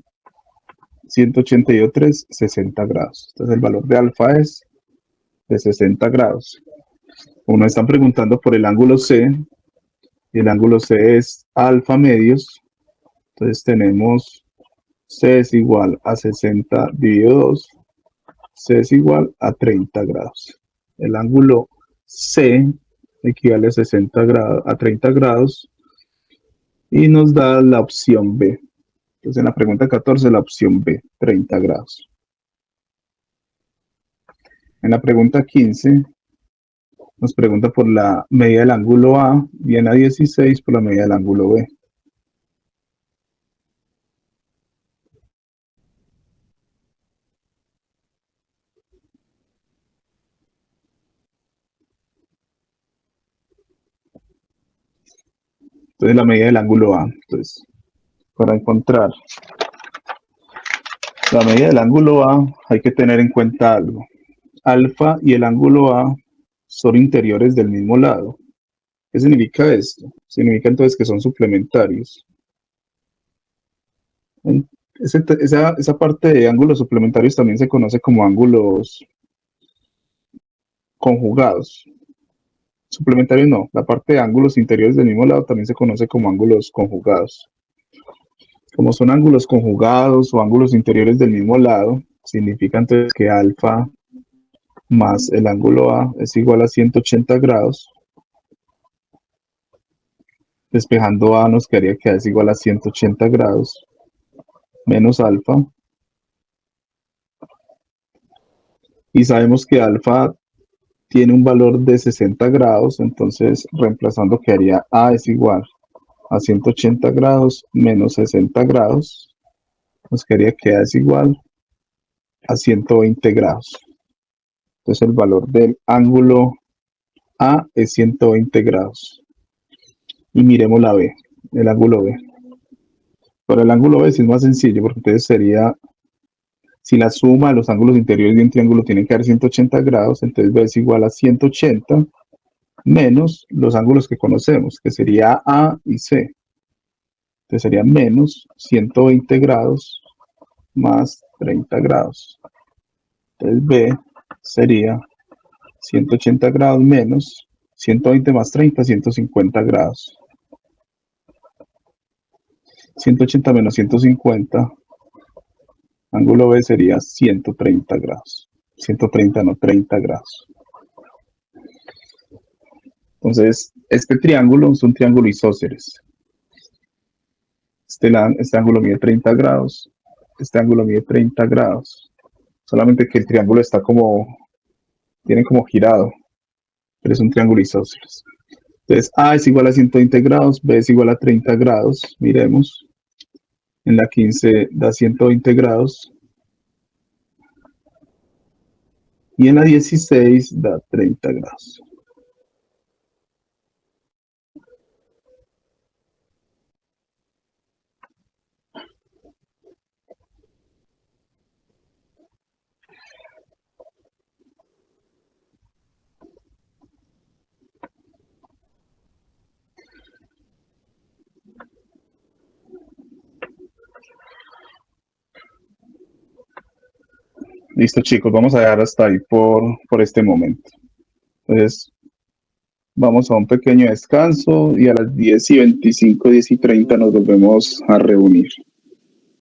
183, 60 grados. Entonces el valor de alfa es de 60 grados. Como nos están preguntando por el ángulo C, y el ángulo C es alfa medios, entonces tenemos C es igual a 60 dividido 2, C es igual a 30 grados. El ángulo C equivale a 60 grados, a 30 grados y nos da la opción B. Entonces en la pregunta 14 la opción B, 30 grados. En la pregunta 15 nos pregunta por la medida del ángulo A y en la 16 por la medida del ángulo B. Entonces la medida del ángulo A. Entonces, para encontrar la medida del ángulo A hay que tener en cuenta algo. Alfa y el ángulo A son interiores del mismo lado. ¿Qué significa esto? Significa entonces que son suplementarios. Esa parte de ángulos suplementarios también se conoce como ángulos conjugados. Suplementarios no, la parte de ángulos interiores del mismo lado también se conoce como ángulos conjugados. Como son ángulos conjugados o ángulos interiores del mismo lado, significa entonces que alfa más el ángulo A es igual a 180 grados. Despejando A nos quedaría que A es igual a 180 grados menos alfa. Y sabemos que alfa tiene un valor de 60 grados, entonces reemplazando quedaría A es igual a 180 grados menos 60 grados. Nos quedaría que A es igual a 120 grados. Entonces el valor del ángulo A es 120 grados. Y miremos la B, el ángulo B. Para el ángulo B sí es más sencillo, porque entonces sería, si la suma de los ángulos interiores de un triángulo tiene que dar 180 grados, entonces B es igual a 180 menos los ángulos que conocemos, que sería A y C. Entonces sería menos 120 grados más 30 grados. Entonces B sería 180 grados menos 120 más 30, 150 grados. 180 menos 150, ángulo B sería 130 grados. 130 no, 30 grados. Entonces, este triángulo es un triángulo isósceles. Este ángulo mide 30 grados, este ángulo mide 30 grados. Solamente que el triángulo está tiene como girado, pero es un triángulo isósceles. Entonces, A es igual a 120 grados, B es igual a 30 grados. Miremos. En la 15 da 120 grados. Y en la 16 da 30 grados. Listo, chicos, vamos a dejar hasta ahí por este momento. Entonces, vamos a un pequeño descanso y a las 10:25, 10:30 nos volvemos a reunir.